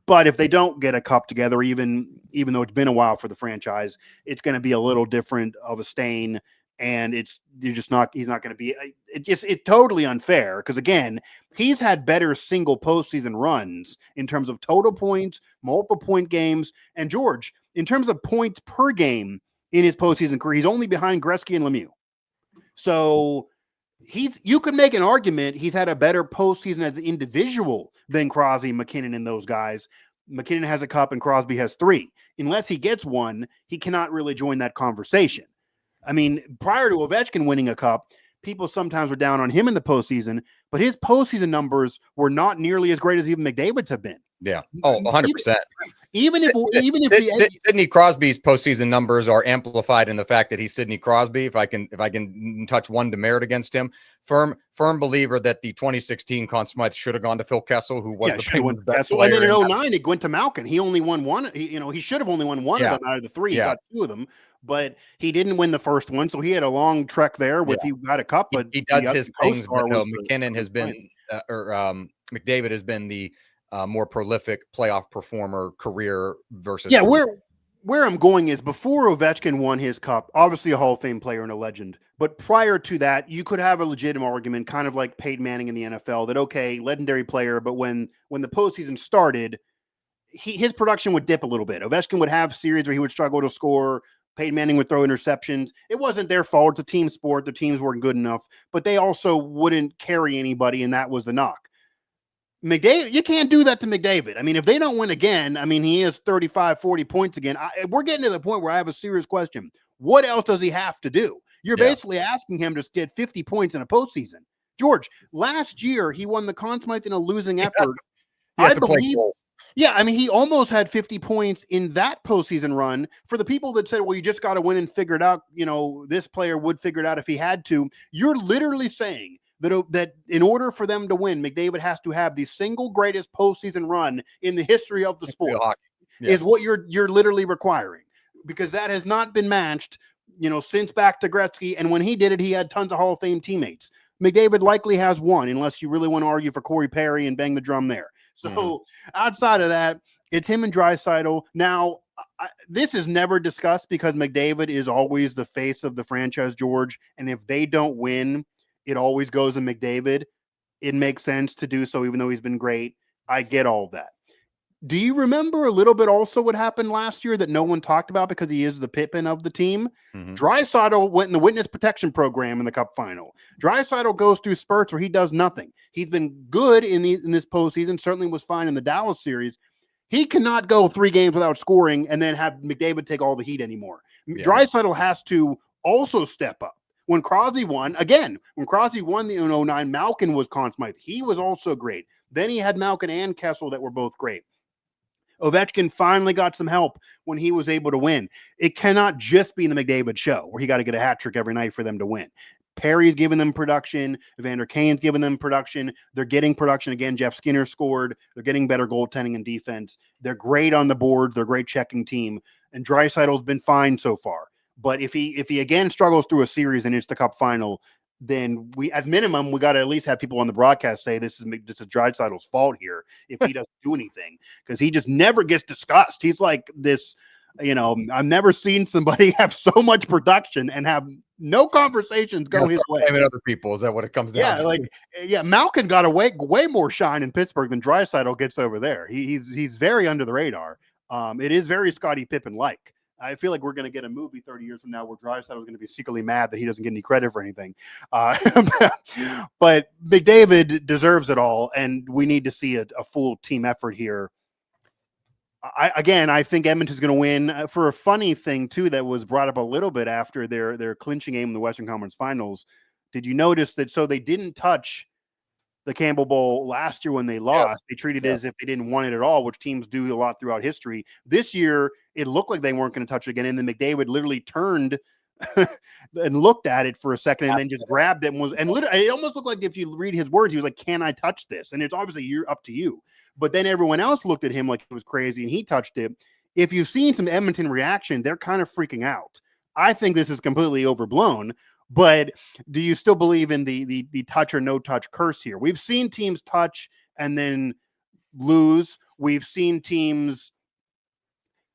But if they don't get a cup together, even though it's been a while for the franchise, it's going to be a little different of a stain. And he's not going to be, it's totally unfair. Because again, he's had better single postseason runs in terms of total points, multiple point games. And George, in terms of points per game in his postseason career, he's only behind Gretzky and Lemieux. So you could make an argument he's had a better postseason as an individual than Crosby, McKinnon, and those guys. McKinnon has a cup and Crosby has 3. Unless he gets 1, he cannot really join that conversation. I mean, prior to Ovechkin winning a cup, people sometimes were down on him in the postseason, but his postseason numbers were not nearly as great as even McDavid's have been. Yeah. Oh, 100%. Even if Sidney Crosby's postseason numbers are amplified in the fact that he's Sidney Crosby. If I can touch one demerit against him, firm believer that the 2016 Conn Smythe should have gone to Phil Kessel, who was the Penguins' best player. And then in 2009, it went to Malkin. He only won 1. He should have only won 1 of them out of the 3. He got 2 of them, but he didn't win the first one, so he had a long trek there. He got a cup, but he does his things. But McKinnon has been, McDavid has been the more prolific playoff performer career versus. Yeah, where I'm going is before Ovechkin won his cup, obviously a Hall of Fame player and a legend. But prior to that, you could have a legitimate argument, kind of like Peyton Manning in the NFL, that okay, legendary player, but when the postseason started, his production would dip a little bit. Ovechkin would have series where he would struggle to score. Peyton Manning would throw interceptions. It wasn't their fault. It's a team sport. The teams weren't good enough, but they also wouldn't carry anybody, and that was the knock. McDavid, you can't do that to McDavid. I mean, if they don't win again, I mean, he has 35, 40 points again. We're getting to the point where I have a serious question. What else does he have to do? You're basically asking him to get 50 points in a postseason. George, last year he won the Conn Smythe in a losing effort. I believe. Yeah, I mean, he almost had 50 points in that postseason run. For the people that said, well, you just got to win and figure it out, this player would figure it out if he had to. You're literally saying that in order for them to win, McDavid has to have the single greatest postseason run in the history of the sport. Is what you're literally requiring, because that has not been matched, since back to Gretzky. And when he did it, he had tons of Hall of Fame teammates. McDavid likely has one, unless you really want to argue for Corey Perry and bang the drum there. So outside of that, it's him and Draisaitl. Now, this is never discussed because McDavid is always the face of the franchise, George. And if they don't win, it always goes to McDavid. It makes sense to do so, even though he's been great. I get all of that. Do you remember a little bit also what happened last year that no one talked about because he is the Pippen of the team? Draisaitl went in the witness protection program in the Cup final. Draisaitl goes through spurts where he does nothing. He's been good in this postseason, certainly was fine in the Dallas series. He cannot go 3 games without scoring and then have McDavid take all the heat anymore. Draisaitl has to also step up. When Crosby won the 09, Malkin was Conn Smythe. He was also great. Then he had Malkin and Kessel that were both great. Ovechkin finally got some help when he was able to win. It cannot just be the McDavid show where he got to get a hat trick every night for them to win. Perry's giving them production. Evander Kane's giving them production. They're getting production again. Jeff Skinner scored. They're getting better goaltending and defense. They're great on the boards. They're a great checking team. And Draisaitl's been fine so far. But if he again struggles through a series and it's the Cup final, then at minimum, we got to at least have people on the broadcast say this is Draisaitl's fault here if he doesn't do anything, because he just never gets discussed. He's like this, I've never seen somebody have so much production and have no conversations go his way. Other people, is that what it comes down to? Malkin got way more shine in Pittsburgh than Draisaitl gets over there. He's very under the radar. It is very Scottie Pippen-like. I feel like we're going to get a movie 30 years from now where Draisaitl is going to be secretly mad that he doesn't get any credit for anything. But McDavid deserves it all, and we need to see a full team effort here. I think Edmonton's going to win. For a funny thing, too, that was brought up a little bit after their clinching game in the Western Conference Finals. Did you notice that? So they didn't touch the Campbell Bowl last year when they lost. They treated it as if they didn't want it at all, which teams do a lot throughout history. This year, it looked like they weren't going to touch it again. And then McDavid literally turned and looked at it for a second and then just grabbed it and literally, it almost looked like, if you read his words, he was like, "Can I touch this?" And it's obviously, you're up to you. But then everyone else looked at him like it was crazy and he touched it. If you've seen some Edmonton reaction, they're kind of freaking out. I think this is completely overblown. But do you still believe in the touch or no touch curse here? We've seen teams touch and then lose. We've seen teams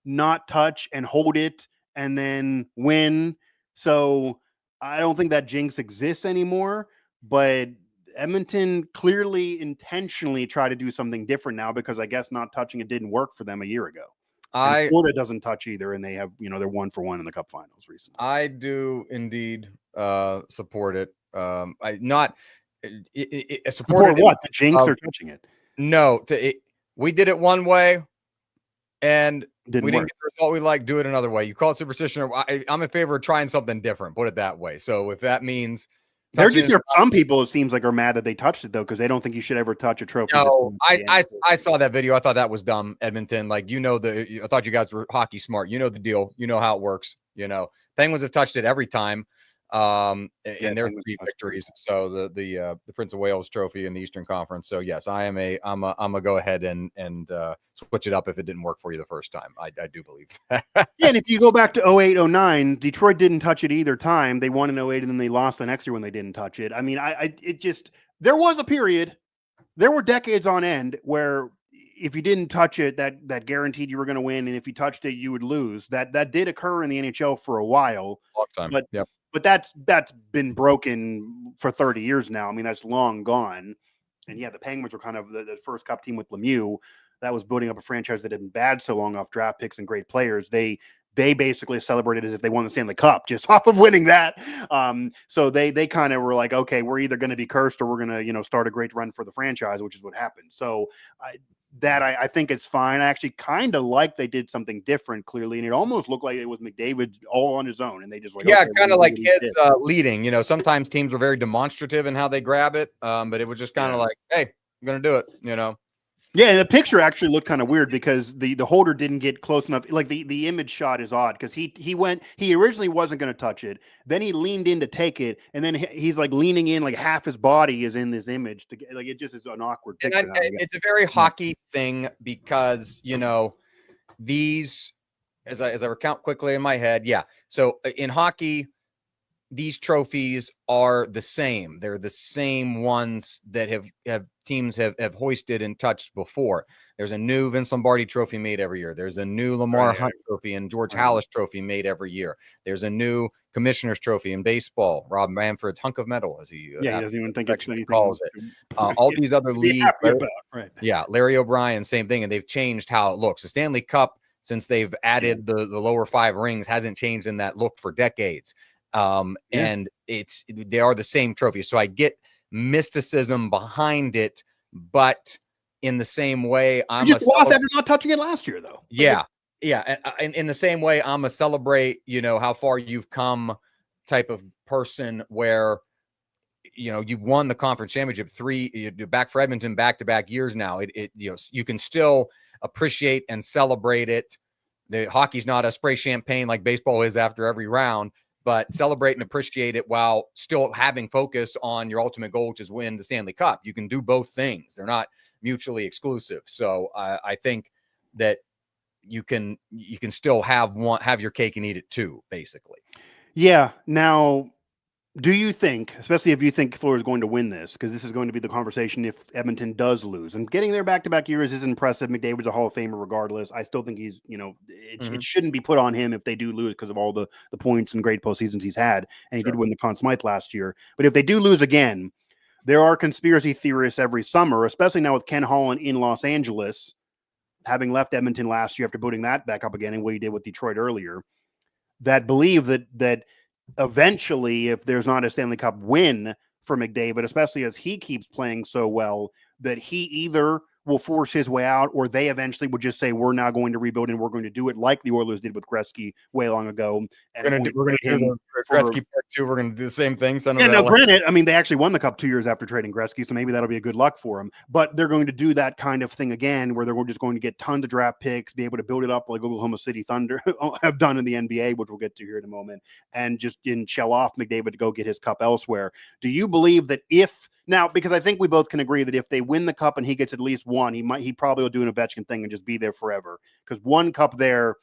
not touch and hold it and then win. So I don't think that jinx exists anymore. But Edmonton clearly intentionally tried to do something different now, because I guess not touching it didn't work for them a year ago. Florida doesn't touch either, and they have, they're 1-for-1 in the Cup Finals recently. I do indeed support it. I not support what the jinx or touching it. No, we did it one way, and we didn't get the result we like. Do it another way. You call it superstition, or I'm in favor of trying something different. Put it that way. So if that means some people, it seems like, are mad that they touched it though, because they don't think you should ever touch a trophy. No, I saw that video. I thought that was dumb. Edmonton, I thought you guys were hockey smart. You know the deal. You know how it works. Penguins have touched it every time. In their 3 victories. So the Prince of Wales Trophy in the Eastern Conference. So yes, I'm a go ahead and switch it up if it didn't work for you the first time. I do believe that. Yeah, and if you go back to 08-09, Detroit didn't touch it either time. They won in 08 and then they lost the next year when they didn't touch it. I mean, there was a period, there were decades on end where if you didn't touch it, that guaranteed you were going to win, and if you touched it, you would lose. That did occur in the NHL for a while. Long time. But that's been broken for 30 years now. I mean, that's long gone. And yeah, the Penguins were kind of the first Cup team with Lemieux that was building up a franchise that had been bad so long off draft picks and great players. They they basically celebrated as if they won the Stanley Cup just off of winning that. So they kind of were like, okay, we're either going to be cursed or we're going to, start a great run for the franchise, which is what happened. So I think it's fine. I actually kind of like they did something different, clearly, and it almost looked like it was McDavid all on his own, and they just like, yeah, okay, kind of like his leading. Sometimes teams were very demonstrative in how they grab it, but it was just kind of like, hey, I'm gonna do it. Yeah, and the picture actually looked kind of weird because the holder didn't get close enough. Like the image shot is odd because he originally wasn't going to touch it, then he leaned in to take it, and then he's like leaning in, like half his body is in this image to get, like, it just is an awkward picture. It's a very hockey thing because these, as I recount quickly in my head, so in hockey, these trophies are the same. They're the same ones that have teams have hoisted and touched before. There's a new Vince Lombardi trophy made every year. There's a new Lamar Hunt trophy and George Halas trophy made every year. There's a new Commissioner's trophy in baseball. Rob Manfred's hunk of metal, as he doesn't even think it's anything calls it. All these other leagues, Larry O'Brien, same thing, and they've changed how it looks. The Stanley Cup, since they've added the lower 5 rings, hasn't changed in that look for decades. And they are the same trophy. So I get mysticism behind it, but in the same way, I'm just lost after not touching it last year, though. Yeah. And in the same way, I'm a celebrate, how far you've come type of person where, you've won the conference championship 3 back for Edmonton back-to-back years now. You can still appreciate and celebrate it. The hockey's not a spray champagne like baseball is after every round, but celebrate and appreciate it while still having focus on your ultimate goal, which is win the Stanley Cup. You can do both things. They're not mutually exclusive. So I think that you can still have your cake and eat it too, basically. Yeah. Now, do you think, especially if you think Florida is going to win this, because this is going to be the conversation if Edmonton does lose, and getting there back-to-back years is impressive. McDavid's a Hall of Famer regardless. I still think he's, it shouldn't be put on him if they do lose because of all the points and great postseasons he's had, and he did win the Conn Smythe last year. But if they do lose again, there are conspiracy theorists every summer, especially now with Ken Holland in Los Angeles, having left Edmonton last year after booting that back up again and what he did with Detroit earlier, that believe that eventually, if there's not a Stanley Cup win for McDavid, especially as he keeps playing so well, that he either will force his way out or they eventually would just say, we're now going to rebuild and we're going to do it like the Oilers did with Gretzky way long ago. And we're going to do the Gretzky part 2. We're going to do the same thing. Granted, I mean, they actually won the Cup 2 years after trading Gretzky, so maybe that'll be a good luck for them. But they're going to do that kind of thing again, where they're just going to get tons of draft picks, be able to build it up like Oklahoma City Thunder have done in the NBA, which we'll get to here in a moment, and just shell off McDavid to go get his cup elsewhere. Do you believe that now, because I think we both can agree that if they win the cup and he gets at least one, he probably will do an Ovechkin thing and just be there forever. Because one cup there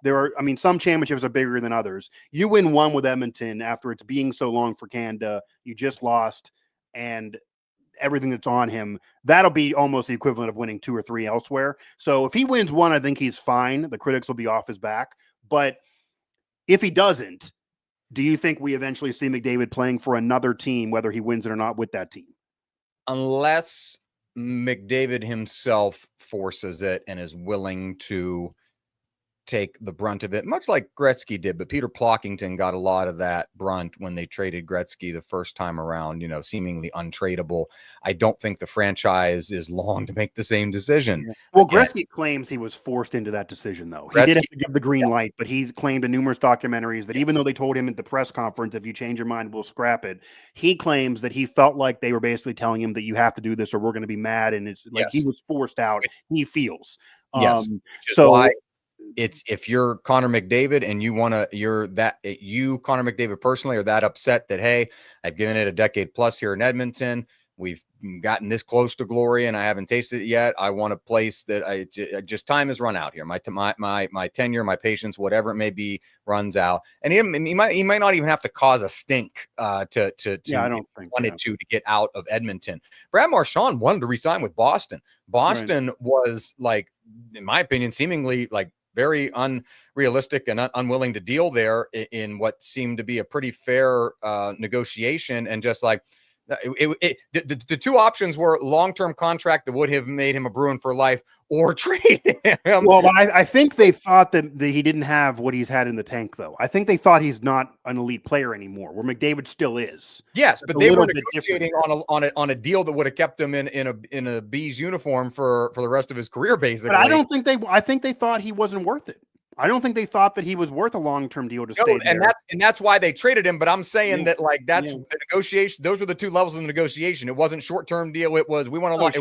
are, I mean, some championships are bigger than others. You win one with Edmonton after it's being so long for Canada, you just lost, and everything that's on him, that'll be almost the equivalent of winning 2 or 3 elsewhere. So if he wins one, I think he's fine. The critics will be off his back. But if he doesn't, do you think we eventually see McDavid playing for another team, whether he wins it or not with that team? Unless McDavid himself forces it and is willing to take the brunt of it, much like Gretzky did. But Peter Plockington got a lot of that brunt when they traded Gretzky the first time around, seemingly untradeable. I don't think the franchise is long to make the same decision. Well, Gretzky claims he was forced into that decision, though. He did have to give the green light, but he's claimed in numerous documentaries that even though they told him at the press conference, if you change your mind, we'll scrap it, he claims that he felt like they were basically telling him that you have to do this or we're going to be mad. And it's like he was forced out. He feels. So why it's if you're Connor McDavid and you Connor McDavid personally are that upset that, hey, I've given it a decade plus here in Edmonton, we've gotten this close to glory and I haven't tasted it yet, I want a place that just time has run out here. My tenure, my patience, whatever it may be, runs out. And he might not even have to cause a stink I don't think wanted to get out of Edmonton. Brad Marchand wanted to resign with Boston. Boston was, like, in my opinion, seemingly like very unrealistic and unwilling to deal there in what seemed to be a pretty fair negotiation, and just like, The two options were long-term contract that would have made him a Bruin for life, or trade him. Well, I think they thought that he didn't have what he's had in the tank, though. I think they thought he's not an elite player anymore, where McDavid still is. Yes, but they were negotiating on a deal that would have kept him in a Bees uniform for the rest of his career, basically. But I think they thought he wasn't worth it. I don't think they thought that he was worth a long-term deal to stay there. And that's why they traded him. But I'm saying that that's the negotiation. Those were the two levels of the negotiation. It wasn't short-term deal. It was we want to lock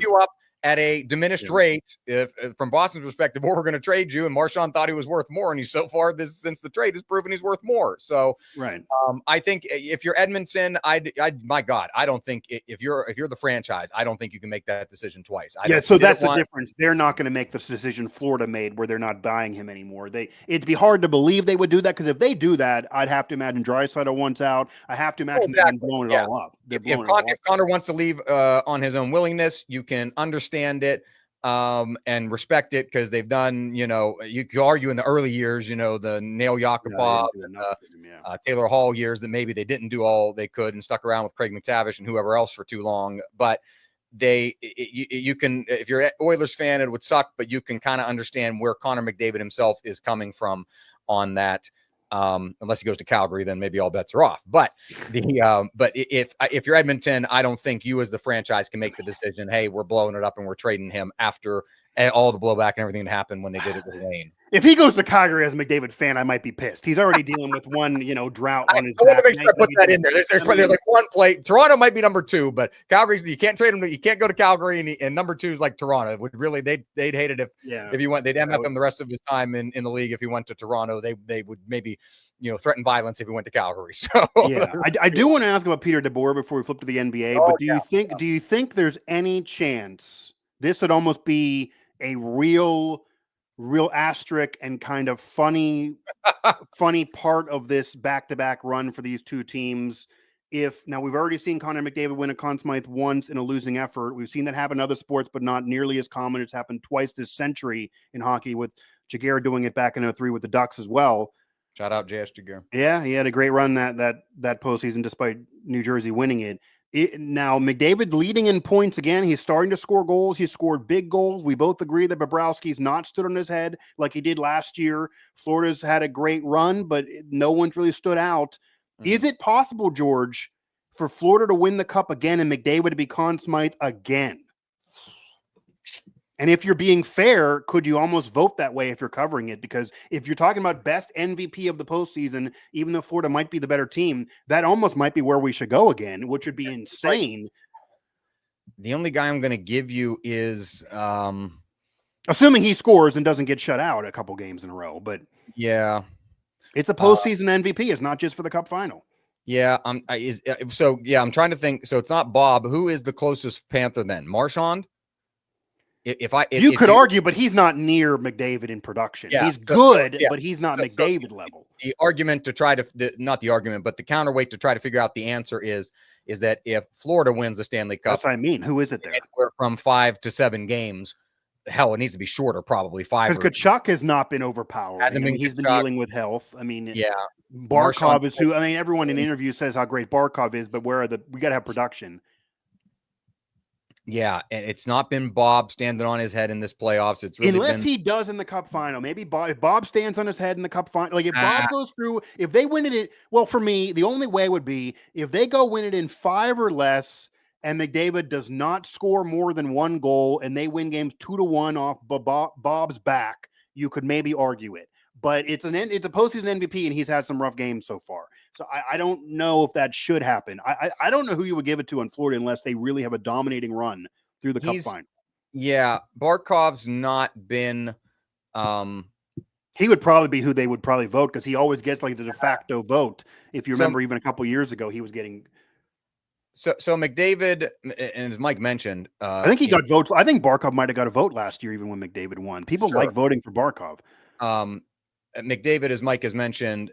you up at a diminished rate. If from Boston's perspective, we're going to trade you, and Marchand thought he was worth more, and he's so far since the trade has proven he's worth more. So right. I think if you're Edmonton, my God, I don't think if you're the franchise, I don't think you can make that decision twice. So that's the difference. They're not going to make the decision Florida made, where they're not buying him anymore. It'd be hard to believe they would do that, because if they do that, I'd have to imagine Draisaitl wants out. I have to imagine they're blowing it all up. If Connor wants to leave on his own willingness, you can understand it and respect it, because they've done, you could argue in the early years, the Nail Yakupov and Taylor Hall years, that maybe they didn't do all they could and stuck around with Craig McTavish and whoever else for too long. But you can, if you're an Oilers fan, it would suck, but you can kind of understand where Connor McDavid himself is coming from on that. Unless he goes to Calgary, then maybe all bets are off. But if you're Edmonton, I don't think you as the franchise can make the decision, hey, we're blowing it up and we're trading him after all the blowback and everything that happened when they did it with Wayne. If he goes to Calgary as a McDavid fan, I might be pissed. He's already dealing with one, drought on his back. I want to make sure I put that in there. There's like one play. Toronto might be number 2, but Calgary's, you can't trade him. You can't go to Calgary, and number 2 is like Toronto. Would really they'd hate it if he went. They'd MF him the rest of his time in the league if he went to Toronto. They would maybe threaten violence if he went to Calgary. So I do want to ask about Peter DeBoer before we flip to the NBA. But do you think there's any chance this would almost be a real asterisk and kind of funny part of this back-to-back run for these two teams? Now we've already seen Connor McDavid win a Conn Smythe once in a losing effort. We've seen that happen in other sports, but not nearly as common. It's happened twice this century in hockey, with Jaguar doing it back in 2003 with the Ducks as well. Shout out J.S. Jaguar. Yeah, he had a great run that postseason despite New Jersey winning it. Now, McDavid leading in points again. He's starting to score goals. He scored big goals. We both agree that Bobrovsky's not stood on his head like he did last year. Florida's had a great run, but no one's really stood out. Is it possible, George, for Florida to win the Cup again and McDavid to be Conn Smythe again? And if you're being fair, could you almost vote that way if you're covering it? Because if you're talking about best MVP of the postseason, even though Florida might be the better team, that almost might be where we should go again, which would be insane. The only guy I'm going to give you is assuming he scores and doesn't get shut out a couple games in a row. But yeah, it's a postseason MVP. It's not just for the Cup final. Yeah, I'm trying to think. So it's not Bob. Who is the closest Panther then? Marchand? You could argue, but he's not near McDavid in production. Yeah, he's good, but he's not McDavid level. The argument to try to not the argument, but the counterweight to try to figure out the answer is that if Florida wins the Stanley Cup, that's what I mean. Who is it there? From 5 to 7 games. Hell, it needs to be shorter, probably 5. Because Kachuk has not been overpowering. He's been dealing with health. I mean, Barkov is who. I mean, everyone in interviews says how great Barkov is, but we got to have production. Yeah, and it's not been Bob standing on his head in this playoffs. It's really unless he does in the Cup final. Maybe if Bob stands on his head in the Cup final, like if Bob goes through, if they win it, well, for me, the only way would be if they go win it in 5 or less, and McDavid does not score more than 1 goal, and they win games 2-1 off Bob's back. You could maybe argue it, but it's a postseason MVP, and he's had some rough games so far. So I don't know if that should happen. I don't know who you would give it to in Florida unless they really have a dominating run through the Cup final. Yeah, Barkov's not been. He would probably be who they would probably vote because he always gets like the de facto vote. If you remember, even a couple years ago, he was getting. So McDavid, and as Mike mentioned, I think he got votes. I think Barkov might have got a vote last year, even when McDavid won. People like voting for Barkov. McDavid, as Mike has mentioned,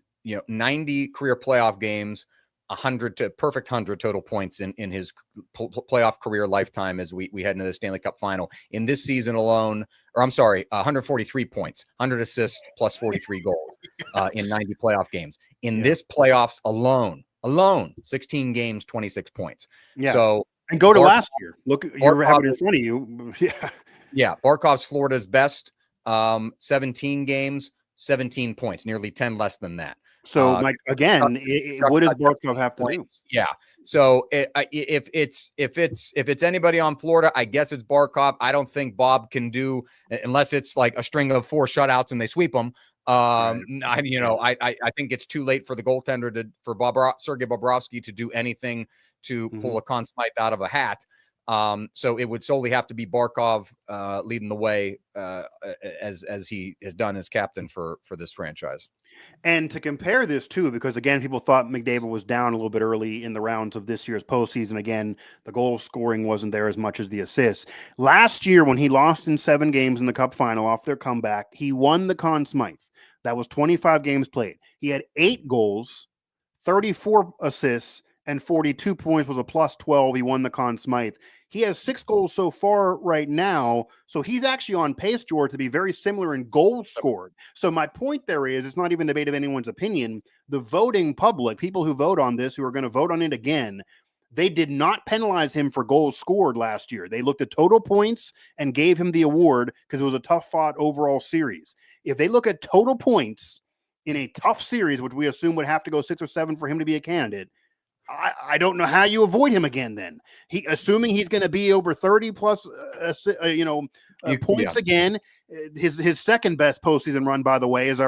90 career playoff games, 100 to perfect 100 total points in his playoff career lifetime as we head into the Stanley Cup final. In this season alone, 143 points, 100 assists plus 43 goals in 90 playoff games. In this playoffs alone, alone, 16 games, 26 points. Yeah. So, and go to last year. Look, you have it in front of you. Yeah. Yeah. Barkov's Florida's best, 17 games, 17 points, nearly 10 less than that. So, Mike, again, what does Barkov have to do? Yeah. So if it's anybody on Florida, I guess it's Barkov. I don't think Bob can do, unless it's like a string of 4 shutouts and they sweep them. I think it's too late for the goaltender for Sergei Bobrovsky to do anything to pull a Conn Smythe out of a hat. So it would solely have to be Barkov leading the way as he has done as captain for this franchise. And to compare this too, because again, people thought McDavid was down a little bit early in the rounds of this year's postseason. Again, the goal scoring wasn't there as much as the assists. Last year, when he lost in 7 games in the Cup final off their comeback, he won the Conn Smythe. That was 25 games played. He had 8 goals, 34 assists, and 42 points, was a plus 12. He won the Conn Smythe. He has 6 goals so far right now. So he's actually on pace, George, to be very similar in goals scored. So my point there is, it's not even a debate of anyone's opinion. The voting public, people who vote on this, who are going to vote on it again, they did not penalize him for goals scored last year. They looked at total points and gave him the award because it was a tough fought overall series. If they look at total points in a tough series, which we assume would have to go 6 or 7 for him to be a candidate, I don't know how you avoid him again. Then assuming he's going to be over 30 plus, points again. His second best postseason run, by the way, is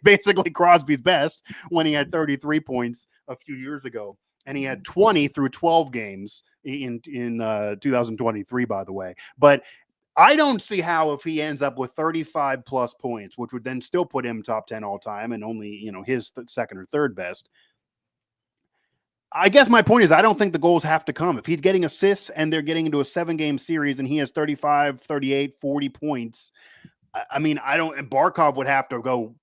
basically Crosby's best when he had 33 points a few years ago, and he had 20 through 12 games in 2023, by the way. But I don't see how, if he ends up with 35 plus points, which would then still put him top 10 all time and only his second or third best. I guess my point is, I don't think the goals have to come. If he's getting assists and they're getting into a 7-game series and he has 35, 38, 40 points, I mean, and Barkov would have to go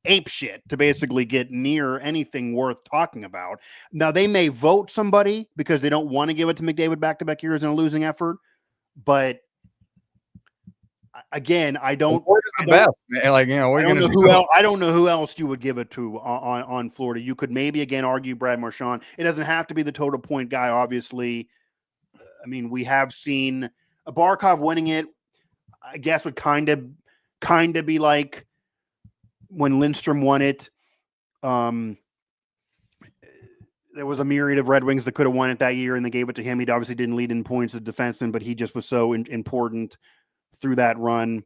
ape shit to basically get near anything worth talking about. Now, they may vote somebody because they don't want to give it to McDavid back-to-back years in a losing effort, but again, I don't know who else you would give it to on Florida. You could maybe again argue Brad Marchand. It doesn't have to be the total point guy, obviously. I mean, we have seen Barkov winning it. I guess would kind of be like when Lindstrom won it. There was a myriad of Red Wings that could have won it that year, and they gave it to him. He obviously didn't lead in points as a defenseman, but he just was so important through that run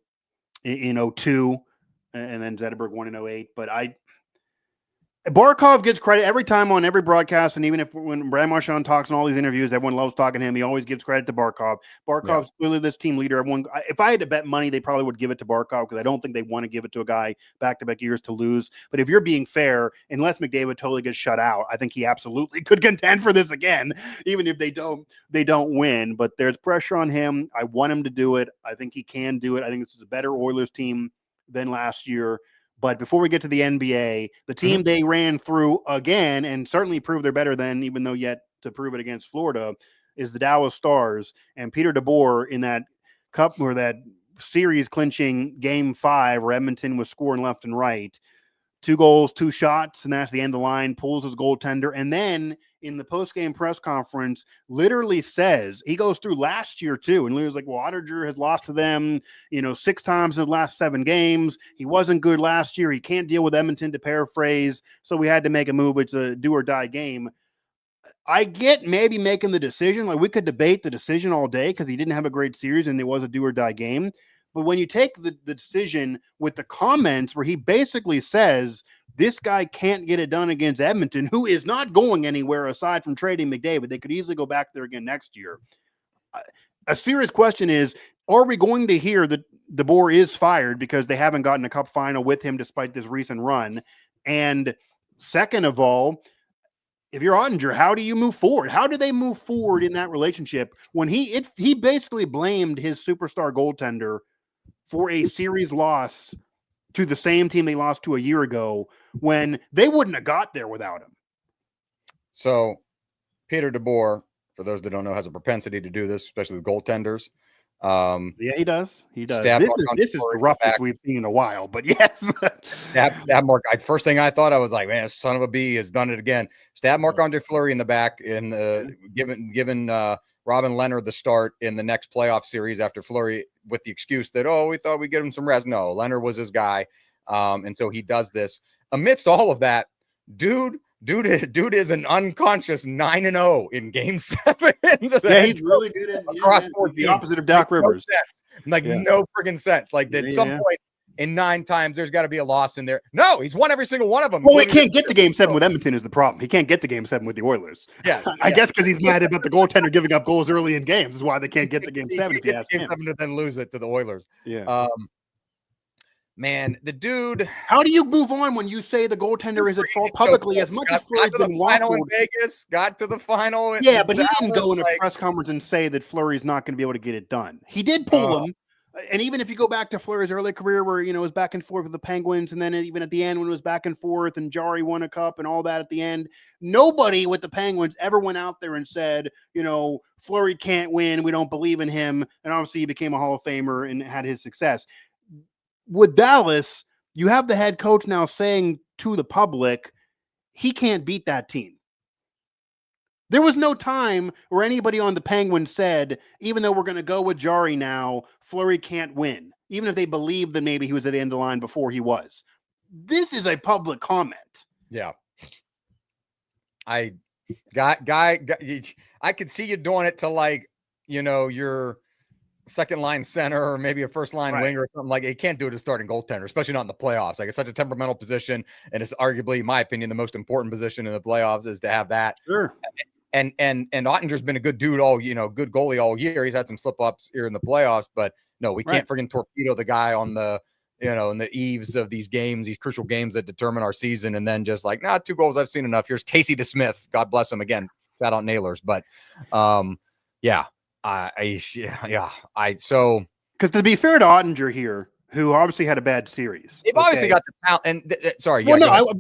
in 2002, and then Zetterberg won in 2008. But Barkov gets credit every time on every broadcast, and even when Brad Marchand talks in all these interviews, everyone loves talking to him. He always gives credit to Barkov. Barkov's clearly this team leader. If I had to bet money, they probably would give it to Barkov because I don't think they want to give it to a guy back-to-back years to lose. But if you're being fair, unless McDavid totally gets shut out, I think he absolutely could contend for this again, even if they don't win. But there's pressure on him. I want him to do it. I think he can do it. I think this is a better Oilers team than last year. But before we get to the NBA, the team they ran through again and certainly proved they're better than, even though yet to prove it against Florida, is the Dallas Stars. And Peter DeBoer in that cup or that series clinching game 5 where Edmonton was scoring left and right, 2 goals, 2 shots, and that's the end of the line, pulls his goaltender. And then in the post-game press conference, literally says, he goes through last year too, and literally like, well, Ottinger has lost to them, 6 times in the last 7 games. He wasn't good last year. He can't deal with Edmonton, to paraphrase. So we had to make a move. It's a do or die game. I get maybe making the decision. Like, we could debate the decision all day because he didn't have a great series and it was a do or die game. But when you take the decision with the comments where he basically says this guy can't get it done against Edmonton, who is not going anywhere aside from trading McDavid, they could easily go back there again next year. A serious question is, are we going to hear that DeBoer is fired because they haven't gotten a cup final with him despite this recent run? And second of all, if you're Ottinger, how do you move forward? How do they move forward in that relationship when he basically blamed his superstar goaltender for a series loss to the same team they lost to a year ago when they wouldn't have got there without him? So Peter DeBoer, for those that don't know, has a propensity to do this, especially with goaltenders. Yeah, he does. He does. Stab This is the roughest we've seen in a while, but yes. stab Mark. First thing I thought, I was like, man, son of a B has done it again. Stab Marc-Andre Fleury in the back and given Robin Leonard the start in the next playoff series after Fleury with the excuse that, we thought we'd get him some rest. No, Leonard was his guy. And so he does this. Amidst all of that, dude is an unconscious 9-0 in Game 7. Yeah, he's really good at the opposite of Doc Rivers. No friggin' sense. Like at some point in 9 times, there's got to be a loss in there. No, he's won every single one of them. Well, he can't get to Game 7 with Edmonton is the problem. He can't get to Game 7 with the Oilers. Yeah, I guess because he's mad about the goaltender giving up goals early in games is why they can't get to Game 7. If you ask him. 7 to then lose it to the Oilers. Yeah. Man, the dude. How do you move on when you say the goaltender is at fault publicly as much as Fleury's been waffled in Vegas? Got to the final. Yeah, but he didn't go in a press conference and say that Fleury's not going to be able to get it done. He did pull him. And even if you go back to Fleury's early career where, it was back and forth with the Penguins, and then even at the end when it was back and forth and Jari won a cup and all that at the end, nobody with the Penguins ever went out there and said, Fleury can't win. We don't believe in him. And obviously he became a Hall of Famer and had his success. With Dallas, you have the head coach now saying to the public, he can't beat that team. There was no time where anybody on the Penguins said, even though we're going to go with Jari now, Fleury can't win, even if they believed that maybe he was at the end of the line before he was. This is a public comment. Yeah. I could see you doing it to your second line center or maybe a first line winger or something like. You can't do it as starting goaltender, especially not in the playoffs. Like, it's such a temperamental position, and it's arguably, in my opinion, the most important position in the playoffs is to have that. Sure. And Ottinger's been a good dude good goalie all year. He's had some slip ups here in the playoffs, but no, we can't friggin' torpedo the guy on the in the eaves of these games, these crucial games that determine our season, and then just 2 goals, I've seen enough. Here's Casey DeSmith, God bless him again. Shout out Nailers, but so because to be fair to Ottinger here, who obviously had a bad series, they've obviously got the talent. And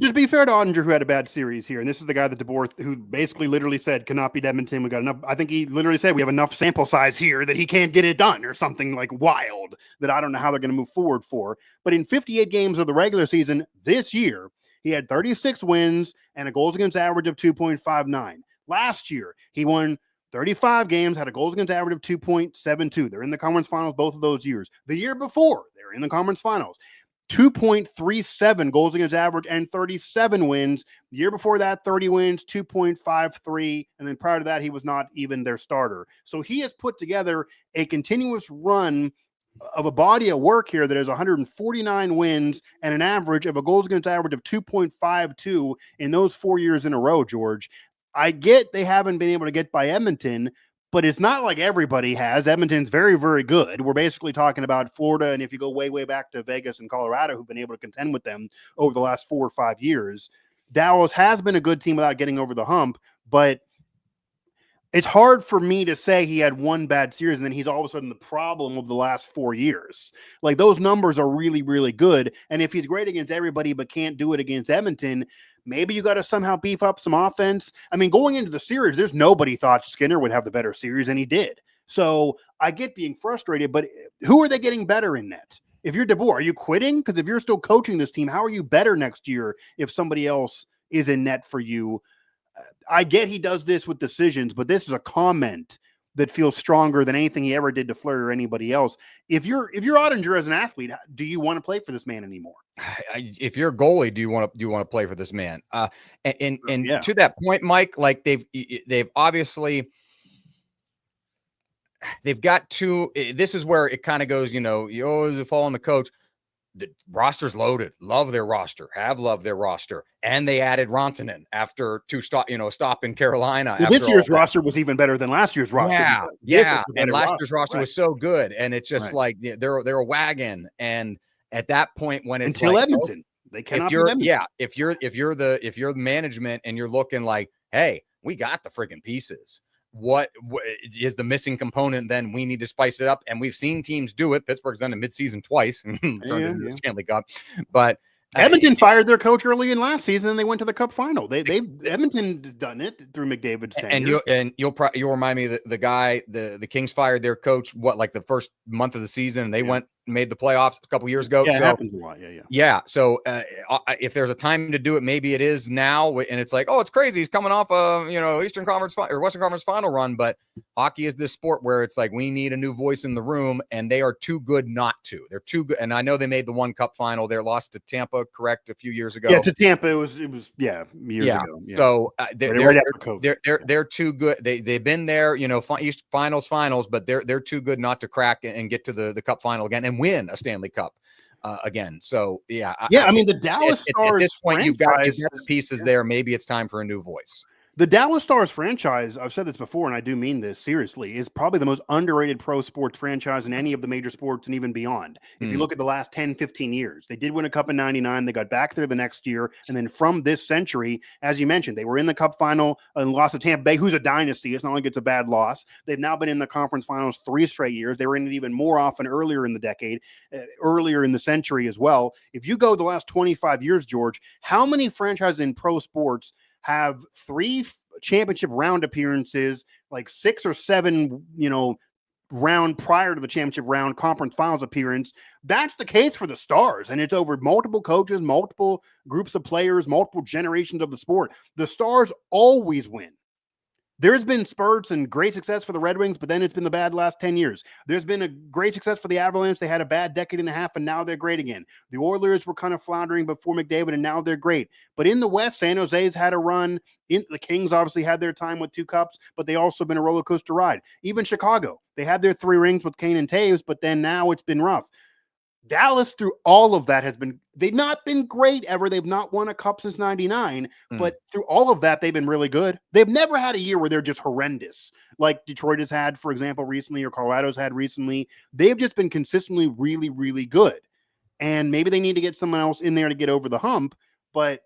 to be fair to Ottinger, who had a bad series here, and this is the guy that DeBoer, who basically literally said cannot beat Edmonton. We got enough. I think he literally said we have enough sample size here that he can't get it done, or something wild that I don't know how they're going to move forward for. But in 58 games of the regular season this year, he had 36 wins and a goals against average of 2.59. Last year, he won 35 games, had a goals against average of 2.72. They're in the conference finals both of those years. The year before, they're in the conference finals. 2.37 goals against average and 37 wins. The year before that, 30 wins, 2.53. And then prior to that, he was not even their starter. So he has put together a continuous run of a body of work here that has 149 wins and an average of a goals against average of 2.52 in those 4 years in a row, George. I get they haven't been able to get by Edmonton, but it's not like everybody has. Edmonton's very, very good. We're basically talking about Florida, and if you go way, way back to Vegas and Colorado, who've been able to contend with them over the last 4 or 5 years. Dallas has been a good team without getting over the hump, but it's hard for me to say he had one bad series and then he's all of a sudden the problem of the last 4 years. Those numbers are really, really good, and if he's great against everybody but can't do it against Edmonton, maybe you got to somehow beef up some offense. I mean, going into the series, there's nobody thought Skinner would have the better series, and he did. So I get being frustrated, but who are they getting better in net? If you're DeBoer, are you quitting? Because if you're still coaching this team, how are you better next year if somebody else is in net for you? I get he does this with decisions, but this is a comment that feels stronger than anything he ever did to Fleury or anybody else. If you're Ottinger as an athlete, do you want to play for this man anymore? If you're a goalie, do you want to play for this man? And to that point, Mike, they've obviously they've got to. This is where it kind of goes. You always fall on the coach. The roster's loaded. Love their roster. Have loved their roster. And they added Rantanen after a stop in Carolina. Well, this year's roster was even better than last year's roster. Yeah. And last year's roster was so good. And it's just they're a wagon. And at that point, when it's until Edmonton, they cannot beat Edmonton. Yeah. If you're the management and you're looking like, hey, we got the freaking pieces. What is the missing component? Then we need to spice it up, and we've seen teams do it. Pittsburgh's done it midseason twice, turned into the Stanley Cup. But Edmonton fired their coach early in last season, and they went to the Cup final. Edmonton done it through McDavid's tenure. And you'll remind me that the guy, the Kings fired their coach like the first month of the season, and they made the playoffs a couple years ago. Yeah, it happens a lot. Yeah. So if there's a time to do it, maybe it is now. And it's like, oh, it's crazy. He's coming off a Eastern Conference or Western Conference final run, but hockey is this sport where it's like we need a new voice in the room, and they are too good not to. They're too good, and I know they made the one Cup final. They lost to Tampa, correct, a few years ago. Yeah, to Tampa, it was years ago. Yeah. So they're too good. They've been there, finals, but they're too good not to crack and get to the Cup final again and win a Stanley Cup again. So I mean the Dallas Stars. At this point, you've got the pieces there. Maybe it's time for a new voice. The Dallas Stars franchise, I've said this before, and I do mean this seriously, is probably the most underrated pro sports franchise in any of the major sports and even beyond. If you look at the last 10, 15 years, they did win a Cup in 99. They got back there the next year. And then from this century, as you mentioned, they were in the Cup final and lost to Tampa Bay, who's a dynasty. It's not like it's a bad loss. They've now been in the conference finals 3 straight years. They were in it even more often earlier in the decade, earlier in the century as well. If you go the last 25 years, George, how many franchises in pro sports have 3 championship round appearances, like 6 or 7, round prior to the championship round conference finals appearance? That's the case for the Stars, and it's over multiple coaches, multiple groups of players, multiple generations of the sport. The Stars always win. There's been spurts and great success for the Red Wings, but then it's been the bad last 10 years. There's been a great success for the Avalanche. They had a bad decade and a half, and now they're great again. The Oilers were kind of floundering before McDavid, and now they're great. But in the West, San Jose's had a run. The Kings obviously had their time with 2 cups, but they also been a roller coaster ride. Even Chicago, they had their 3 rings with Kane and Taves, but then now it's been rough. Dallas, through all of that, they've not been great ever. They've not won a cup since 99, but through all of that, they've been really good. They've never had a year where they're just horrendous, like Detroit has had, for example, recently, or Colorado's had recently. They've just been consistently really, really good. And maybe they need to get someone else in there to get over the hump, but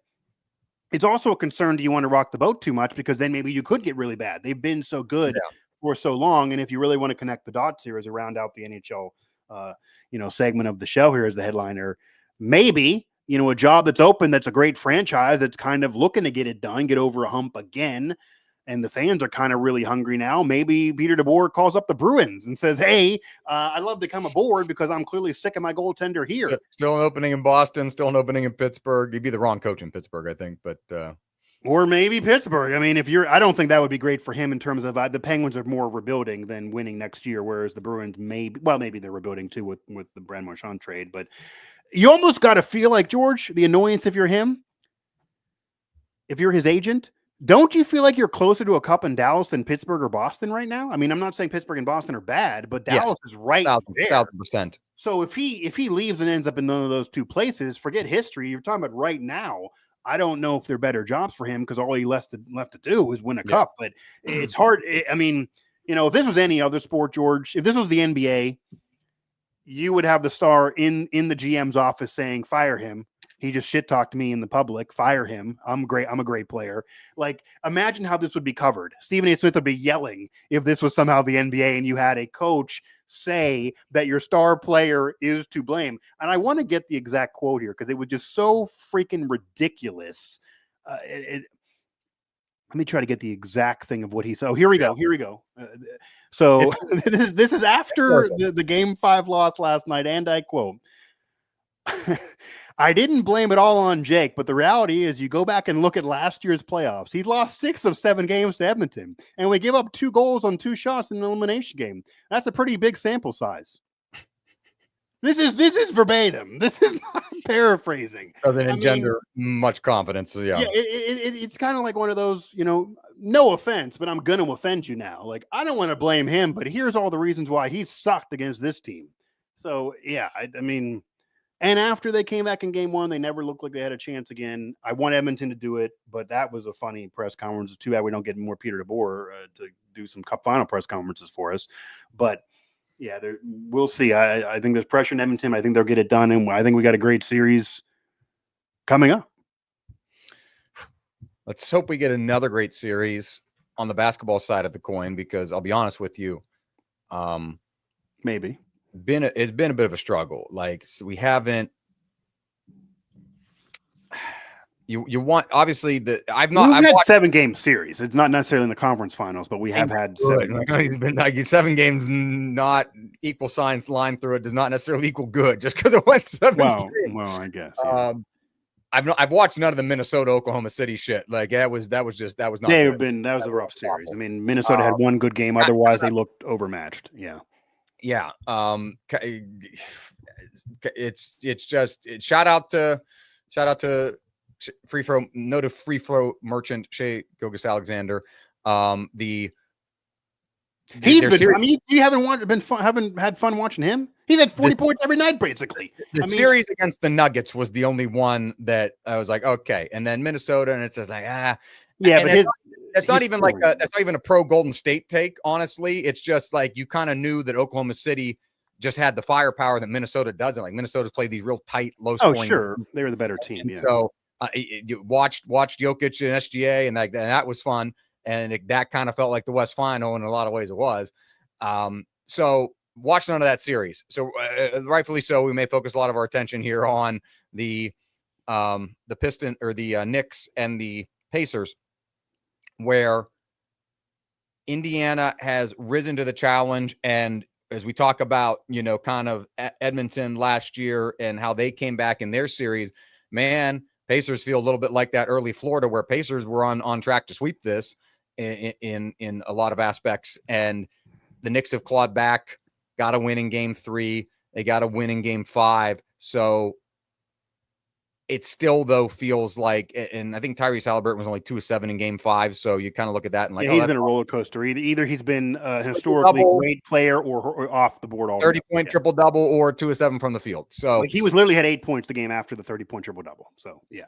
it's also a concern. Do you want to rock the boat too much? Because then maybe you could get really bad. They've been so good for so long. And if you really want to connect the dots here as a round out the NHL segment of the show here as the headliner, maybe, a job that's open, that's a great franchise, that's kind of looking to get it done, get over a hump again, and the fans are kind of really hungry now. Maybe Peter DeBoer calls up the Bruins and says, hey, I'd love to come aboard because I'm clearly sick of my goaltender here. Still an opening in Boston, still an opening in Pittsburgh. He'd be the wrong coach in Pittsburgh, I think, but or maybe Pittsburgh. I mean, I don't think that would be great for him in terms of the Penguins are more rebuilding than winning next year, whereas the Bruins maybe they're rebuilding too with the Brand Marchand trade. But you almost got to feel like, George, the annoyance if you're him, if you're his agent, don't you feel like you're closer to a cup in Dallas than Pittsburgh or Boston right now? I mean, I'm not saying Pittsburgh and Boston are bad, but Dallas is right there. 1,000%. So if he leaves and ends up in none of those 2 places, forget history. You're talking about right now. I don't know if they're better jobs for him because all he left to do is win a cup. But it's hard. I mean, if this was any other sport, George, if this was the NBA, you would have the star in the GM's office saying, fire him. He just shit talked me in the public. Fire him. I'm great. I'm a great player. Like, imagine how this would be covered. Stephen A. Smith would be yelling if this was somehow the NBA and you had a coach say that your star player is to blame. And I want to get the exact quote here because it was just so freaking ridiculous. Let me try to get the exact thing of what he said. Oh, here we go. So this is after the Game 5 loss last night, and I quote, I didn't blame it all on Jake, but the reality is you go back and look at last year's playoffs. He's lost 6 of 7 games to Edmonton, and we give up 2 goals on 2 shots in an elimination game. That's a pretty big sample size. This is verbatim. This is not paraphrasing. Doesn't engender much confidence. Yeah, it's kind of like one of those, no offense, but I'm going to offend you now. Like, I don't want to blame him, but here's all the reasons why he sucked against this team. So, yeah, I mean, and after they came back in game 1, they never looked like they had a chance again. I want Edmonton to do it, but that was a funny press conference. It's too bad we don't get more Peter DeBoer to do some cup final press conferences for us. But, yeah, we'll see. I think there's pressure in Edmonton. I think they'll get it done, and I think we got a great series coming up. Let's hope we get another great series on the basketball side of the coin, because I'll be honest with you, maybe it's been a bit of a struggle. Like, so we haven't you want obviously I've We've had watched 7-game series. It's not necessarily in the conference finals, but we have had 7 games. He's been like 7 games, not equal signs line through it does not necessarily equal good just because it went 7 games. Well, I guess. Yeah. I've watched none of the Minnesota Oklahoma City shit. Like that was not good. That was a rough series. I mean, Minnesota had one good game. Otherwise, they looked overmatched. Yeah. Yeah. It's just shout out to free throw noted free throw merchant Shai Gilgeous-Alexander. He's been. Series, I mean, you haven't had fun watching him. He's had 40 points every night, basically. The series against the Nuggets was the only one that I was like, okay. And then Minnesota, and it's just like, yeah. But that's not even a pro Golden State take. Honestly, it's just like you kind of knew that Oklahoma City just had the firepower that Minnesota doesn't. Like Minnesota's played these real tight, low scoring. Oh, sure, they were the better team. Yeah. So you watched Jokic and SGA, and that was fun. And that kind of felt like the West Final in a lot of ways. It was. So watch none of that series. So rightfully so, we may focus a lot of our attention here on the Pistons or the Knicks and the Pacers, where Indiana has risen to the challenge. And as we talk about, kind of Edmonton last year and how they came back in their series, man, Pacers feel a little bit like that early Florida, where Pacers were on track to sweep this in a lot of aspects. And the Knicks have clawed back, got a win in game 3. They got a win in game 5. So it still, though, feels like, and I think Tyrese Haliburton was only 2 of 7 in game 5. So you kind of look at that and like, he's been a roller coaster. Either he's been a historically great player or off the board already. 30-point triple-double or 2 of 7 from the field. So he was literally had 8 points the game after the 30-point triple-double. So, yeah.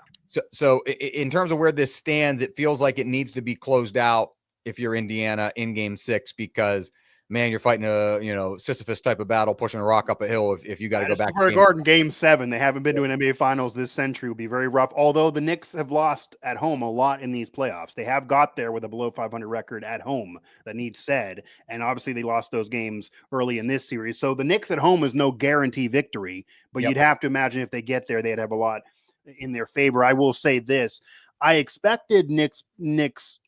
So in terms of where this stands, it feels like it needs to be closed out if you're Indiana in game 6, because man, you're fighting a Sisyphus type of battle, pushing a rock up a hill. If you got to go back to Garden game 7, they haven't been to an NBA Finals this century. Will be very rough. Although the Knicks have lost at home a lot in these playoffs, they have got there with a below 500 record at home. That needs said, and obviously they lost those games early in this series. So the Knicks at home is no guarantee victory, but you'd have to imagine if they get there, they'd have a lot in their favor. I will say this: I expected Knicks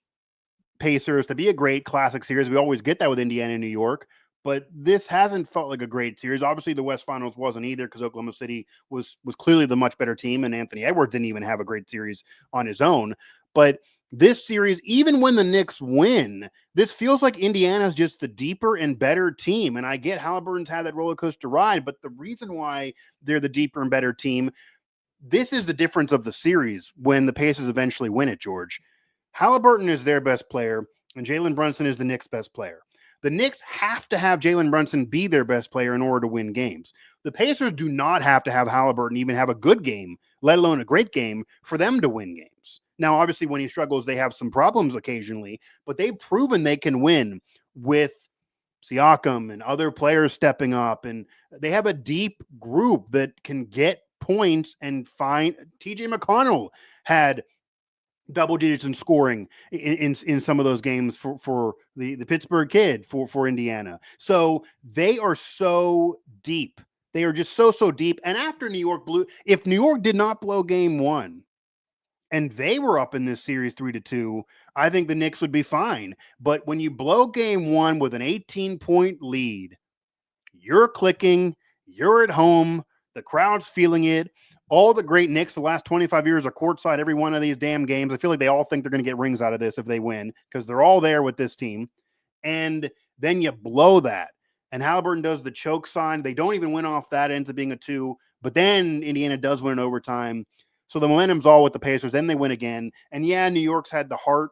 Pacers to be a great classic series. We always get that with Indiana and New York, but this hasn't felt like a great series. Obviously, the West Finals wasn't either, because Oklahoma City was clearly the much better team, and Anthony Edwards didn't even have a great series on his own. But this series, even when the Knicks win, this feels like Indiana's just the deeper and better team. And I get Halliburton's had that roller coaster ride, but the reason why they're the deeper and better team, this is the difference of the series when the Pacers eventually win it, George. Halliburton is their best player, and Jalen Brunson is the Knicks' best player. The Knicks have to have Jalen Brunson be their best player in order to win games. The Pacers do not have to have Halliburton even have a good game, let alone a great game, for them to win games. Now, obviously, when he struggles, they have some problems occasionally, but they've proven they can win with Siakam and other players stepping up, and they have a deep group that can get points and find. TJ McConnell had double digits in scoring in some of those games for the Pittsburgh Kid for Indiana. So they are so deep. They are just so deep. And after New York if New York did not blow game 1 and they were up in this series 3-2, I think the Knicks would be fine. But when you blow game 1 with an 18-point lead, you're clicking, you're at home, the crowd's feeling it. All the great Knicks the last 25 years are courtside every one of these damn games. I feel like they all think they're going to get rings out of this if they win, because they're all there with this team. And then you blow that. And Halliburton does the choke sign. They don't even win off that. It ends up being a 2. But then Indiana does win in overtime. So the momentum's all with the Pacers. Then they win again. And yeah, New York's had the heart,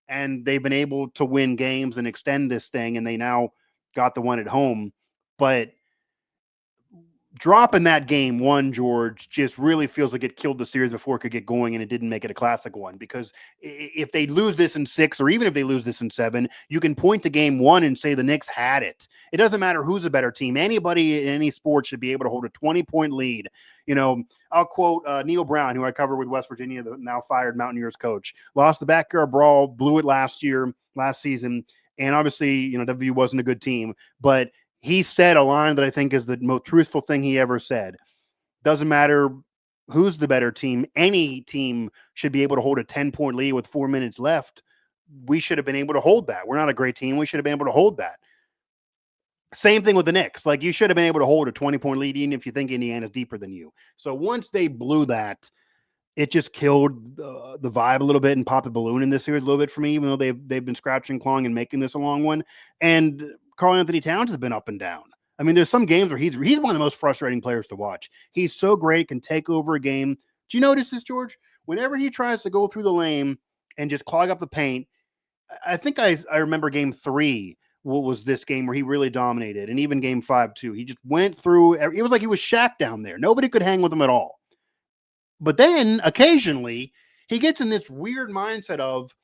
and they've been able to win games and extend this thing. And they now got the one at home. But dropping that game 1, George, just really feels like it killed the series before it could get going, and it didn't make it a classic one. Because if they lose this in 6, or even if they lose this in 7, you can point to game 1 and say the Knicks had it. It doesn't matter who's a better team. Anybody in any sport should be able to hold a 20-point lead. I'll quote Neil Brown, who I cover with West Virginia, the now fired Mountaineers coach. Lost the backyard brawl, blew it last season, and obviously, WVU wasn't a good team, but he said a line that I think is the most truthful thing he ever said. Doesn't matter who's the better team. Any team should be able to hold a 10-point lead with 4 minutes left. We should have been able to hold that. We're not a great team. We should have been able to hold that. Same thing with the Knicks. Like, you should have been able to hold a 20-point lead even if you think Indiana's deeper than you. So once they blew that, it just killed the vibe a little bit and popped the balloon in this series a little bit for me, even though they've been scratching and clawing and making this a long one. And Karl-Anthony Towns has been up and down. I mean, there's some games where he's one of the most frustrating players to watch. He's so great, can take over a game. Do you notice this, George? Whenever he tries to go through the lane and just clog up the paint, I think I remember game 3 was this game where he really dominated, and even game 5 too. He just went through. It was like he was Shaq down there. Nobody could hang with him at all. But then occasionally he gets in this weird mindset of,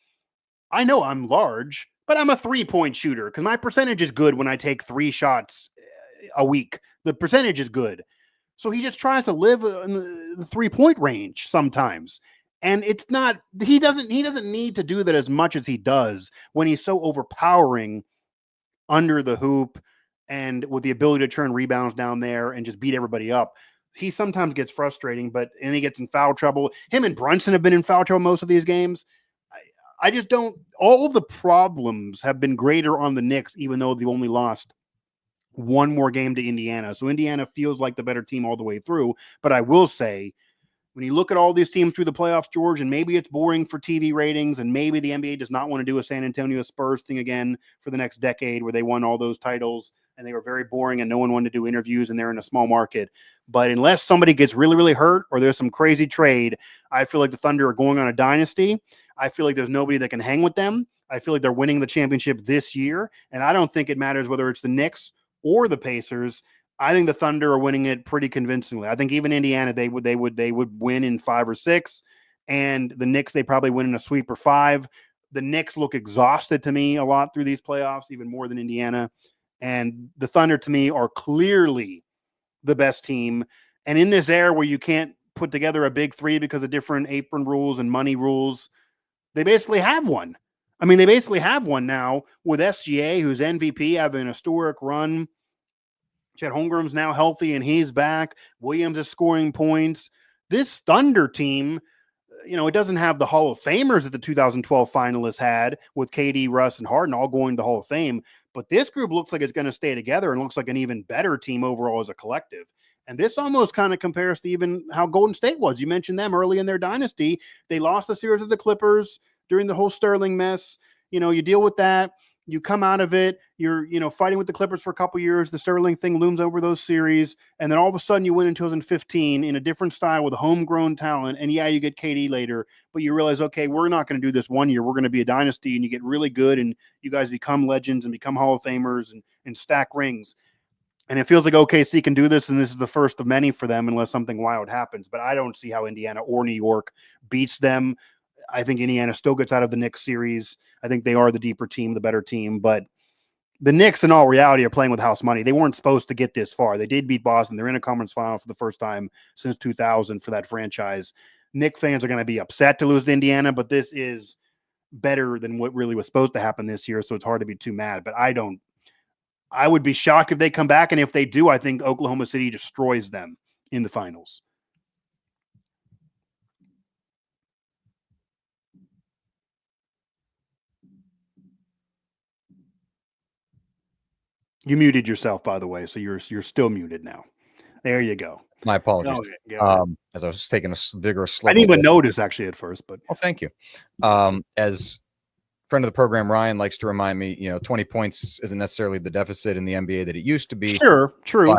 I know I'm large, but I'm a 3-point shooter because my percentage is good when I take 3 shots a week. The percentage is good. So he just tries to live in the 3-point range sometimes. And it's not, he doesn't need to do that as much as he does when he's so overpowering under the hoop and with the ability to turn rebounds down there and just beat everybody up. He sometimes gets frustrating, and he gets in foul trouble. Him and Brunson have been in foul trouble most of these games. I just don't, all of the problems have been greater on the Knicks, even though they've only lost one more game to Indiana. So Indiana feels like the better team all the way through. But I will say, when you look at all these teams through the playoffs, George, and maybe it's boring for TV ratings, and maybe the NBA does not want to do a San Antonio Spurs thing again for the next decade where they won all those titles and they were very boring and no one wanted to do interviews and they're in a small market. But unless somebody gets really, really hurt or there's some crazy trade, I feel like the Thunder are going on a dynasty. I feel like there's nobody that can hang with them. I feel like they're winning the championship this year, and I don't think it matters whether it's the Knicks or the Pacers. I think the Thunder are winning it pretty convincingly. I think even Indiana, they would win in 5 or 6, and the Knicks, they probably win in a sweep or 5. The Knicks look exhausted to me a lot through these playoffs, even more than Indiana. And the Thunder, to me, are clearly the best team. And in this era where you can't put together a big 3 because of different apron rules and money rules, they basically have one. I mean, they basically have one now with SGA, who's MVP, having an historic run. Chet Holmgren's now healthy and he's back. Williams is scoring points. This Thunder team, it doesn't have the Hall of Famers that the 2012 finalists had with KD, Russ, and Harden all going to the Hall of Fame. But this group looks like it's going to stay together and looks like an even better team overall as a collective. And this almost kind of compares to even how Golden State was. You mentioned them early in their dynasty. They lost the series of the Clippers during the whole Sterling mess. You deal with that. You come out of it, you're, fighting with the Clippers for a couple years. The Sterling thing looms over those series. And then all of a sudden you win in 2015 in a different style with homegrown talent. And yeah, you get KD later, but you realize, okay, we're not going to do this one year. We're going to be a dynasty, and you get really good and you guys become legends and become Hall of Famers and stack rings. And it feels like OKC can do this, and this is the first of many for them unless something wild happens. But I don't see how Indiana or New York beats them. I think Indiana still gets out of the Knicks series. I think they are the deeper team, the better team. But the Knicks, in all reality, are playing with house money. They weren't supposed to get this far. They did beat Boston. They're in a conference final for the first time since 2000 for that franchise. Knicks fans are going to be upset to lose to Indiana, but this is better than what really was supposed to happen this year, so it's hard to be too mad. But I would be shocked if they come back, and if they do, I think Oklahoma City destroys them in the finals. You muted yourself, by the way, so you're still muted now. There you go. My apologies. As I was taking a vigorous slip. I didn't even notice actually at first, but well, thank you. As friend of the program, Ryan likes to remind me, 20 points isn't necessarily the deficit in the NBA that it used to be. Sure, true.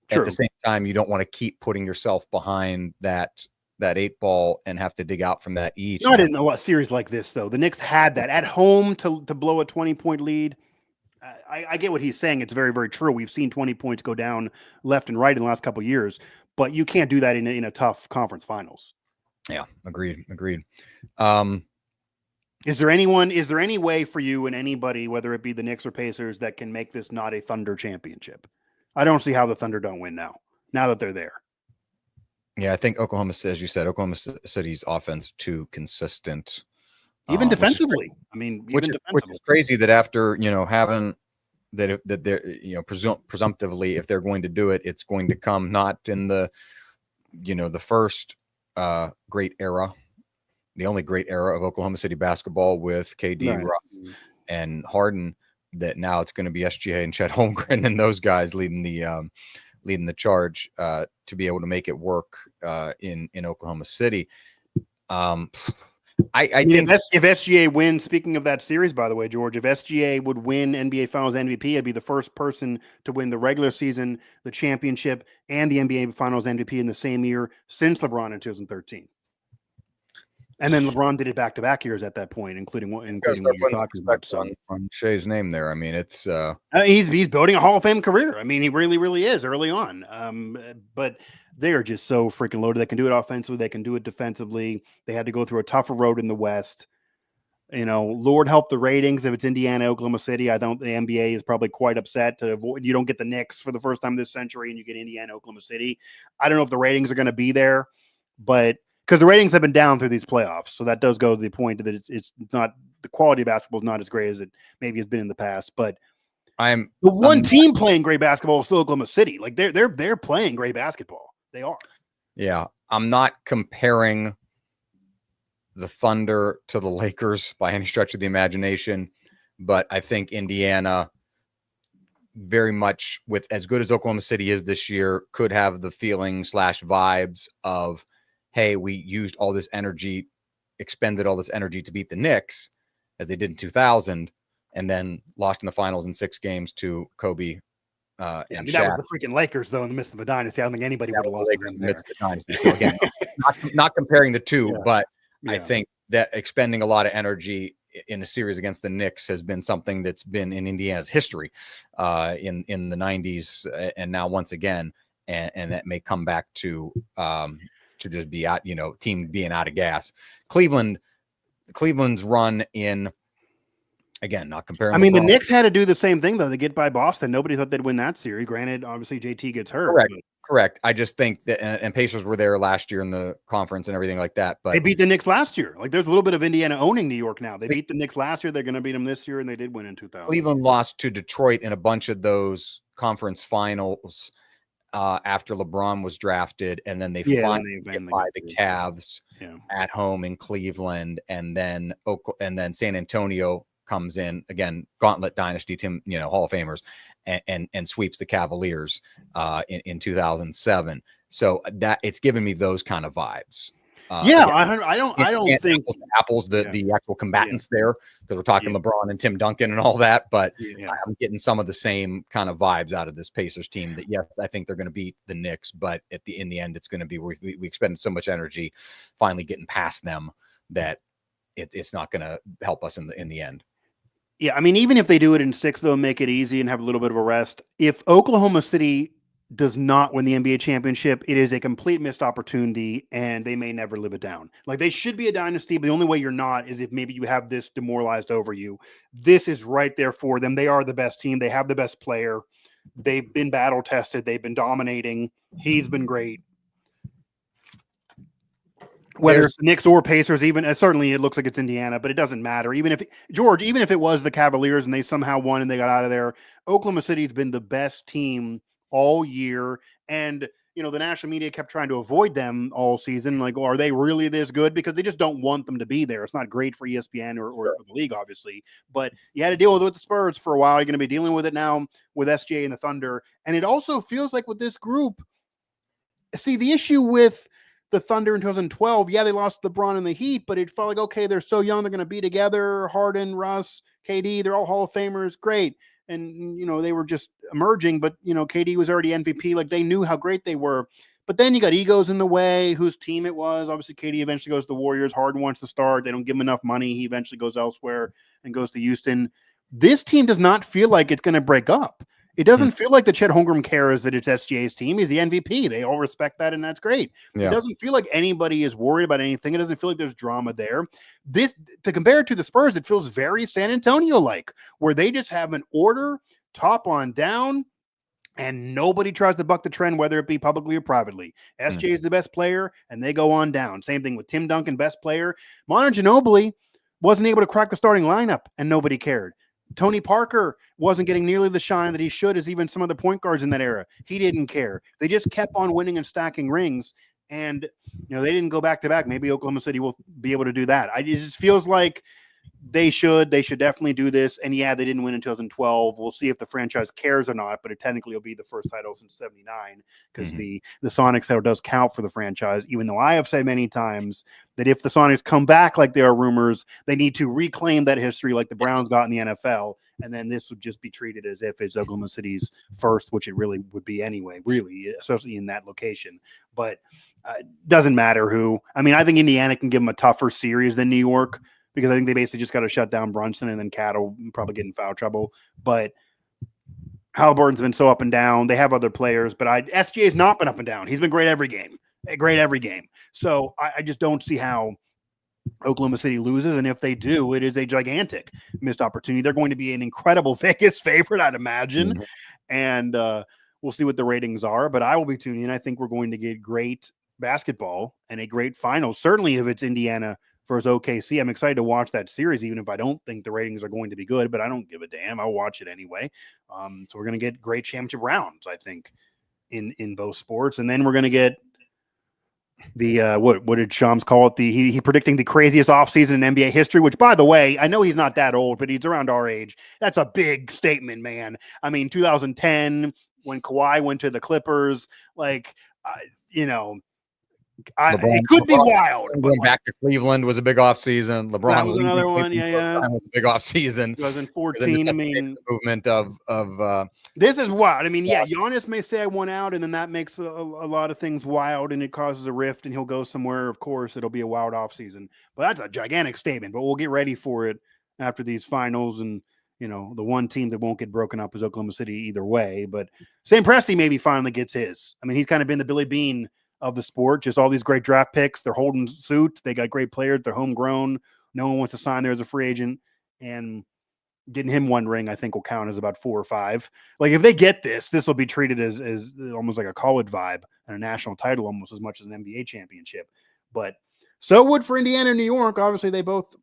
But at the same time, you don't want to keep putting yourself behind that 8 ball and have to dig out from that each. Not in a series like this, though. The Knicks had that at home to blow a 20-point lead. I get what he's saying. It's very, very true. We've seen 20 points go down left and right in the last couple of years, but you can't do that in a tough conference finals. Yeah, agreed. Is there any way for you and anybody, whether it be the Knicks or Pacers, that can make this not a Thunder championship? I don't see how the Thunder don't win now that they're there. Yeah, I think Oklahoma, as you said, Oklahoma City's offense too consistent. Even defensively. Which is crazy that after, having that they're, presumptively, if they're going to do it, it's going to come not in the, the first great era, the only great era of Oklahoma City basketball with KD, Right. Russ, and Harden, that now it's going to be SGA and Chet Holmgren and those guys leading the charge to be able to make it work in Oklahoma City. I think if SGA wins, speaking of that series, by the way, George, if SGA would win NBA Finals MVP, I'd be the first person to win the regular season, the championship, and the NBA Finals MVP in the same year since LeBron in 2013. And then LeBron did it back-to-back years at that point, including what you're talking about. So. On Shea's name there. I mean, it's he's building a Hall of Fame career. I mean, he really, really is early on. But they are just so freaking loaded. They can do it offensively. They can do it defensively. They had to go through a tougher road in the West. Lord help the ratings. If it's Indiana, Oklahoma City, I don't. The NBA is probably quite upset to avoid. You don't get the Knicks for the first time this century, and you get Indiana, Oklahoma City. I don't know if the ratings are going to be there, but because the ratings have been down through these playoffs, so that does go to the point that it's not, the quality of basketball is not as great as it maybe has been in the past. But the one team playing great basketball is still Oklahoma City. Like they're playing great basketball. They are. Yeah, I'm not comparing the Thunder to the Lakers by any stretch of the imagination, but I think Indiana, very much with as good as Oklahoma City is this year, could have the feeling / vibes of, hey, we used all this energy, expended all this energy to beat the Knicks, as they did in 2000, and then lost in the finals in 6 games to Kobe. That was the freaking Lakers, though, in the midst of the dynasty. I don't think anybody would have lost to them there. So again, not comparing the two, but I think that expending a lot of energy in a series against the Knicks has been something that's been in Indiana's history in the 90s, and now once again, and that may come back to just be out, team being out of gas. Cleveland's run in, again, not comparing. I mean, the Knicks had to do the same thing, though. They get by Boston. Nobody thought they'd win that series. Granted, obviously JT gets hurt. Correct. I just think that, and Pacers were there last year in the conference and everything like that. But they beat the Knicks last year. Like, there's a little bit of Indiana owning New York now. They beat the Knicks last year. They're going to beat them this year, and they did win in 2000. Cleveland lost to Detroit in a bunch of those conference finals after LeBron was drafted, and then they finally get by the Cavs at home in Cleveland, and then San Antonio comes in again, gauntlet dynasty, Hall of Famers, and sweeps the Cavaliers in 2007. So that it's given me those kind of vibes. Again, I don't think apples the actual combatants there, because we're talking LeBron and Tim Duncan and all that, but I'm getting some of the same kind of vibes out of this Pacers team. That yes, I think they're going to beat the Knicks, but in the end, it's going to be we expended so much energy finally getting past them that it's not going to help us in the end. Yeah, I mean, even if they do it in 6, they'll make it easy and have a little bit of a rest. If Oklahoma City does not win the NBA championship, it is a complete missed opportunity, and they may never live it down. Like, they should be a dynasty, but the only way you're not is if maybe you have this demoralized over you. This is right there for them. They are the best team. They have the best player. They've been battle tested. They've been dominating. He's been great. Whether it's the Knicks or Pacers, even certainly it looks like it's Indiana, but it doesn't matter. Even if it was the Cavaliers and they somehow won and they got out of there, Oklahoma City's been the best team all year. And, the national media kept trying to avoid them all season. Like, are they really this good? Because they just don't want them to be there. It's not great for ESPN or the league, obviously. But you had to deal with the Spurs for a while. You're going to be dealing with it now with SGA and the Thunder. And it also feels like with this group, see, the issue with the Thunder in 2012, they lost LeBron and the Heat, but it felt like, okay, they're so young, they're going to be together. Harden, Russ, KD, they're all Hall of Famers, great. And, they were just emerging, but, KD was already MVP. Like, they knew how great they were. But then you got egos in the way, whose team it was. Obviously, KD eventually goes to the Warriors. Harden wants to start. They don't give him enough money. He eventually goes elsewhere and goes to Houston. This team does not feel like it's going to break up. It doesn't feel like the Chet Holmgren cares that it's SGA's team. He's the MVP. They all respect that, and that's great. Yeah. It doesn't feel like anybody is worried about anything. It doesn't feel like there's drama there. This, to compare it to the Spurs, it feels very San Antonio-like, where they just have an order, top on down, and nobody tries to buck the trend, whether it be publicly or privately. SGA is the best player, and they go on down. Same thing with Tim Duncan, best player. Manu Ginobili wasn't able to crack the starting lineup, and nobody cared. Tony Parker wasn't getting nearly the shine that he should as even some of the point guards in that era. He didn't care. They just kept on winning and stacking rings. And, they didn't go back to back. Maybe Oklahoma City will be able to do that. It just feels like they should definitely do this. And yeah, they didn't win in 2012. We'll see if the franchise cares or not, but it technically will be the first title since 79 because the Sonics title does count for the franchise, even though I have said many times that if the Sonics come back like there are rumors, they need to reclaim that history like the Browns got in the NFL. And then this would just be treated as if it's Oklahoma City's first, which it really would be anyway, really, especially in that location. But doesn't matter who. I mean, I think Indiana can give them a tougher series than New York, because I think they basically just got to shut down Brunson, and then Cat will probably get in foul trouble. But Halliburton's been so up and down. They have other players, but SGA's not been up and down. He's been great every game. So I just don't see how Oklahoma City loses. And if they do, it is a gigantic missed opportunity. They're going to be an incredible Vegas favorite, I'd imagine. And we'll see what the ratings are. But I will be tuning in. I think we're going to get great basketball and a great final. Certainly if it's Indiana versus OKC. I'm excited to watch that series, even if I don't think the ratings are going to be good, but I don't give a damn. I'll watch it anyway. So we're going to get great championship rounds, I think, in both sports. And then we're going to get the, what did Shams call it? He predicting the craziest offseason in NBA history, which, by the way, I know he's not that old, but he's around our age. That's a big statement, man. I mean, 2010, when Kawhi went to the Clippers, it could be wild. Going back to Cleveland was a big offseason. LeBron that was another one. Yeah. Was a big offseason. 2014. I mean, movement of this is wild. I mean, yeah, Giannis may say I want out, and then that makes a lot of things wild, and it causes a rift, and he'll go somewhere. Of course, it'll be a wild offseason. But that's a gigantic statement. But we'll get ready for it after these finals, and the one team that won't get broken up is Oklahoma City either way. But Sam Presti maybe finally gets his. I mean, he's kind of been the Billy Bean of the sport, just all these great draft picks. They're holding suit. They got great players. They're homegrown. No one wants to sign there as a free agent. And getting him one ring, I think, will count as about 4 or 5. Like, if they get this will be treated as almost like a college vibe and a national title almost as much as an NBA championship. But so would for Indiana and New York. Obviously, they both,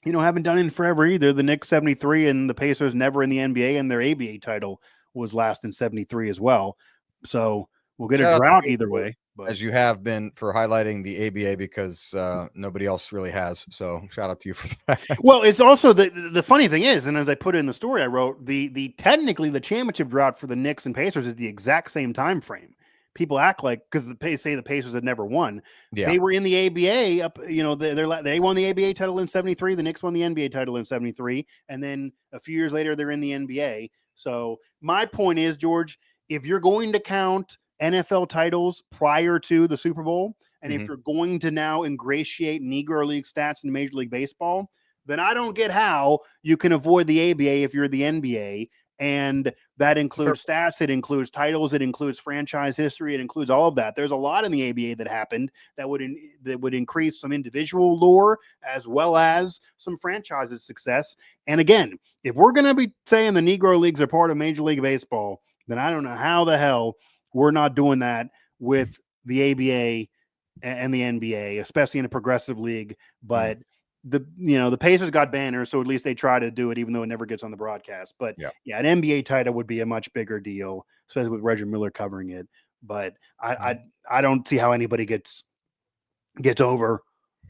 haven't done it forever either. The Knicks 73 and the Pacers never in the NBA, and their ABA title was last in 73 as well. So we'll get a drought either way. But as you have been for highlighting the ABA, because nobody else really has. So shout out to you for that. Well, it's also the funny thing is, and as I put in the story I wrote, the technically the championship drought for the Knicks and Pacers is the exact same time frame. People act like, because say the Pacers had never won. Yeah. They were in the ABA up, they won the ABA title in 73. The Knicks won the NBA title in 73. And then a few years later, they're in the NBA. So my point is, George, if you're going to count NFL titles prior to the Super Bowl, and if you're going to now ingratiate Negro League stats in Major League Baseball, then I don't get how you can avoid the ABA if you're the NBA. And that includes stats, it includes titles, it includes franchise history, it includes all of that. There's a lot in the ABA that happened that would increase some individual lore as well as some franchises' success. And again, if we're going to be saying the Negro Leagues are part of Major League Baseball, then I don't know how the hell we're not doing that with the ABA and the NBA, especially in a progressive league. But the Pacers got banners, so at least they try to do it, even though it never gets on the broadcast. But yeah, an NBA title would be a much bigger deal, especially with Reggie Miller covering it. But I don't see how anybody gets over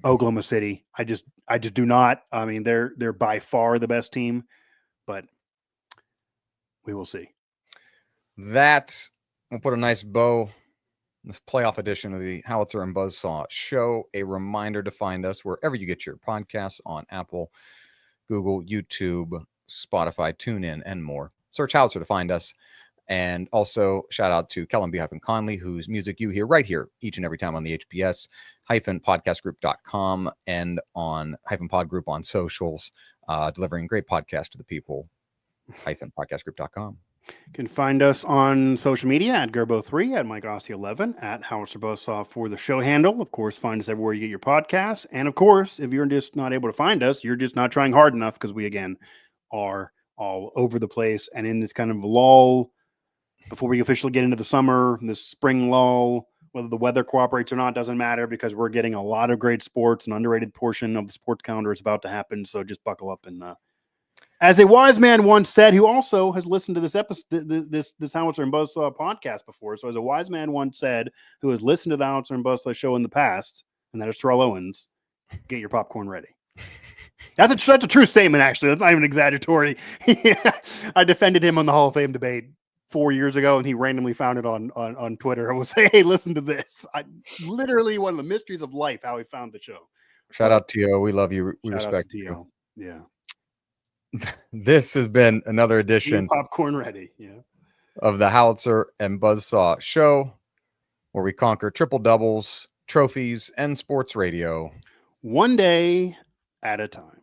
Oklahoma City. I just do not. I mean, they're by far the best team, but we will see. We'll put a nice bow on this playoff edition of the Howitzer and Buzzsaw Show. A reminder to find us wherever you get your podcasts, on Apple, Google, YouTube, Spotify, TuneIn, and more. Search Howitzer to find us. And also shout out to Kellen B-Conley, whose music you hear right here each and every time on the HBS-podcastgroup.com and on -pod group on socials, delivering great podcast to the people, -podcastgroup.com. You can find us on social media at Gerbo3, at Mike Ossie 11, at Howitzer Buzzsaw for the show handle. Of course, find us everywhere you get your podcasts. And of course, if you're just not able to find us, you're just not trying hard enough, because we, again, are all over the place and in this kind of lull before we officially get into the summer, this spring lull. Whether the weather cooperates or not doesn't matter, because we're getting a lot of great sports. An underrated portion of the sports calendar is about to happen. So just buckle up and As a wise man once said, who also has listened to this episode, this Howitzer and Buzzsaw podcast before. So, as a wise man once said, who has listened to the Howitzer and Buzzsaw show in the past, and that is Terrell Owens, get your popcorn ready. That's a true statement, actually. That's not even exaggeratory. I defended him on the Hall of Fame debate 4 years ago, and he randomly found it on Twitter and will say, "Hey, listen to this." Literally one of the mysteries of life, how he found the show. Shout out T.O. We love you. We respect you. Yeah. This has been another edition popcorn ready. Yeah. Of the Howitzer and Buzzsaw show, where we conquer triple doubles, trophies, and sports radio. One day at a time.